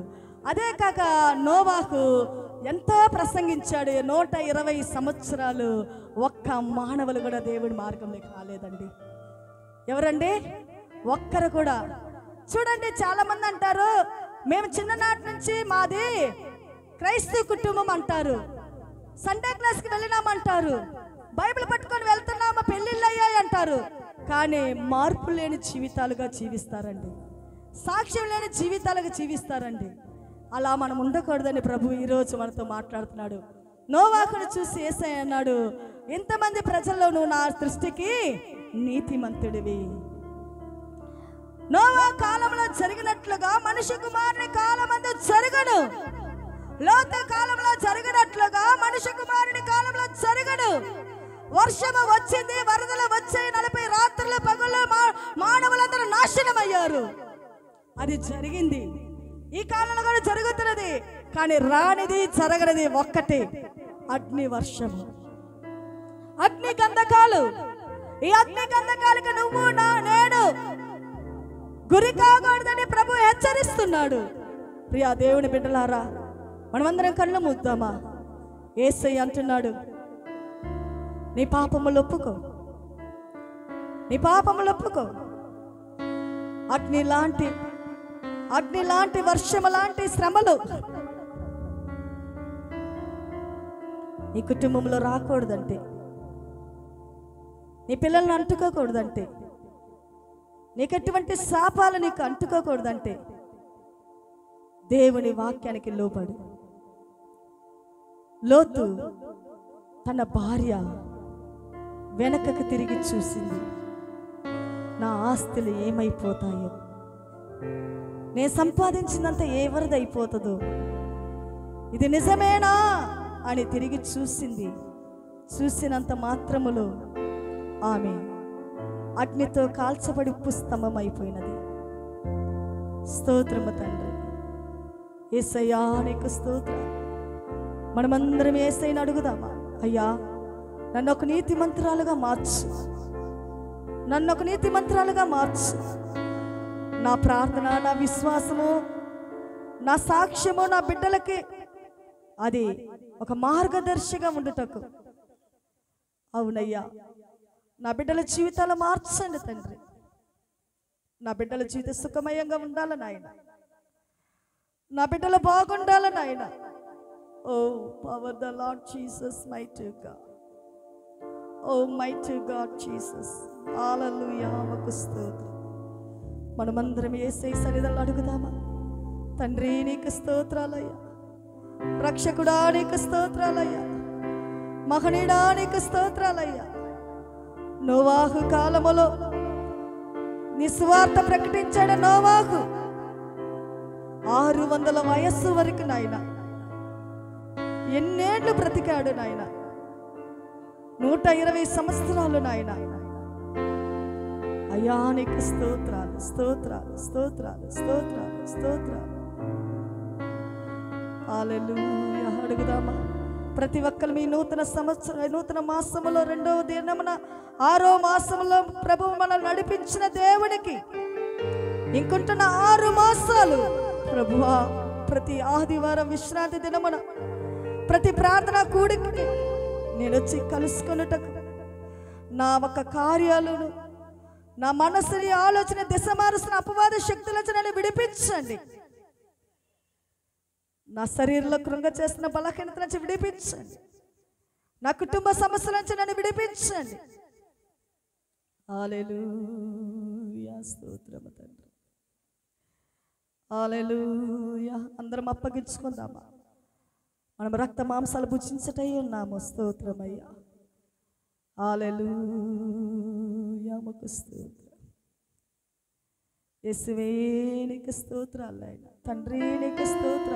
అదే కాక నోవాహు ఎంతో ప్రసంగించాడు, 120 సంవత్సరాలు ఒక్క మానవులు కూడా దేవుడి మార్గంలోకి రాలేదండి. ఎవరండి? ఒక్కరు కూడా. చూడండి, చాలా మంది అంటారు మేము చిన్ననాటి నుంచి మాది క్రైస్తవ కుటుంబం అంటారు, సండే క్లాస్కి వెళ్ళినామంటారు. బైబిల్ పట్టుకొని వెళ్తున్నామా, పెళ్ళిళ్ళు అయ్యాయి అంటారు, కానీ మార్పు లేని జీవితాలుగా జీవిస్తారండి, సాక్ష్యం లేని జీవితాలుగా జీవిస్తారండి. అలా మనం ఉండకూడదని ప్రభు ఈరోజు మనతో మాట్లాడుతున్నాడు. నోవాహును చూసి యేసయ్య అన్నాడు, ఇంతమంది ప్రజల్లో నువ్వు నా దృష్టికి నీతిమంతుడివి. నోవా కాలంలో జరిగినట్లుగా మనిషి కుమారుని కాలమందు జరగను. లోతు కాలంలో జరిగినట్లుగా మనిషి కుమారుని కాలంలో జరగను. వర్షము వచ్చింది, వరదలు వచ్చాయి, 40 రాత్రులు పగళ్ళు మానవులందరూ నాశనమయ్యారు. అది జరిగింది, ఈ కాలంలో కూడా జరుగుతున్నది. కానీ రానిది జరగనిది ఒక్కటి, అగ్ని వర్షము, అగ్ని గంధకాలు. ఈ అగ్ని గంధకాలకి నువ్వు నేను గురి కాకూడదని ప్రభు హెచ్చరిస్తున్నాడు. ప్రియా దేవుని బిడ్డలారా, మనమందరం కళ్ళు మూద్దామా? యేసయ్య అంటున్నాడు, నీ పాపములు ఒప్పుకో, నీ పాపములు ఒప్పుకో. అగ్ని లాంటి వర్షము లాంటి శ్రమలు నీ కుటుంబంలో రాకూడదంటే, నీ పిల్లల్ని అంటుకోకూడదంటే, నీకు ఎటువంటి శాపాలు నీకు అంటుకోకూడదంటే దేవుని వాక్యానికి లోబడు. లోతు తన భార్య వెనకకు తిరిగి చూసింది, నా ఆస్తులు ఏమైపోతాయో, నేను సంపాదించినంత ఎవరిదైపోతుందో, ఇది నిజమేనా అని తిరిగి చూసింది. చూసినంత మాత్రములో ఆమె అగ్నితో కాల్చబడి ఉప్పుస్తంభం అయిపోయినది. స్తోత్రము తండ్రి, యేసయ్యా నీకు స్తోత్రం. మనమందరం యేసయ్యని అడుగుదామా? అయ్యా, నన్ను ఒక నీతిమంతురాలుగా మార్చు, నన్ను ఒక నీతిమంతురాలుగా మార్చు. నా ప్రార్థన, నా విశ్వాసము, నా సాక్ష్యము నా బిడ్డలకి అది ఒక మార్గదర్శిగా ఉండుటకు. అవునయ్యా, నా బిడ్డల జీవితాలు మార్చండి తండ్రి. నా బిడ్డల జీవితం సుఖమయంగా ఉండాలని ఆయన, నా బిడ్డలు బాగుండాలని ఆయన. O power the Lord Jesus mighty God, O mighty God Jesus. హల్లెలూయా, ఆమెకు స్తోత్రం. మనమందరం యేసయ్య సన్నిధిలో అడుగుదామా? తండ్రి నీకు స్తోత్రాలయ్యా, రక్షకుడా నీకు స్తోత్రాలయ్యా, మహనీయుడా నీకు స్తోత్రాలయ్యా. నోవాహు కాలములో నీ సువార్త ప్రకటించాడు నోవాహు. 600 వయస్సు వరకు నాయన ఎన్నేళ్లు బ్రతికాడు నాయన, 120 సంవత్సరాలు నాయన. అయ్యా నీకు స్తోత్రాలు, స్తోత్రాలు, స్తోత్రాలు, స్తోత్రాలు, స్తోత్రాలు. హల్లెలూయా. అడుగుదామా? ప్రతి ఒక్కరు మీ నూతన మాసములో 2వ దినమున 6వ మాసములో ప్రభువు మనల్ని నడిపించిన దేవునికి ఇంకుంటున్న 6 మాసాలు ప్రభువా, ప్రతి ఆదివారం విశ్రాంతి దినమున ప్రతి ప్రార్థన కూడికి నేను వచ్చి కలుసుకొనుటకు నా ఒక కార్యాలను, నా మనసుని ఆలోచన దిశ మారుస్తున్న అపవాద శక్తుల నుంచి నన్ను విడిపించండి. నా శరీరంలో కృంగ చేస్తున్న బలహీనత నుంచి విడిపించండి. నా కుటుంబ సమస్యల నుంచి నన్ను విడిపించండి. హల్లెలూయా, స్తోత్రము తండ్రి. హల్లెలూయా. అందరం అప్పగించుకుందామా? మనం రక్త మాంసాలు భుజించటై ఉన్నాము. స్తోత్రమయ్యా. హల్లెలూయా, మీకు స్తోత్రం. యేసువే నీకు స్తోత్రాలు, తండ్రి నీకు స్తోత్రం.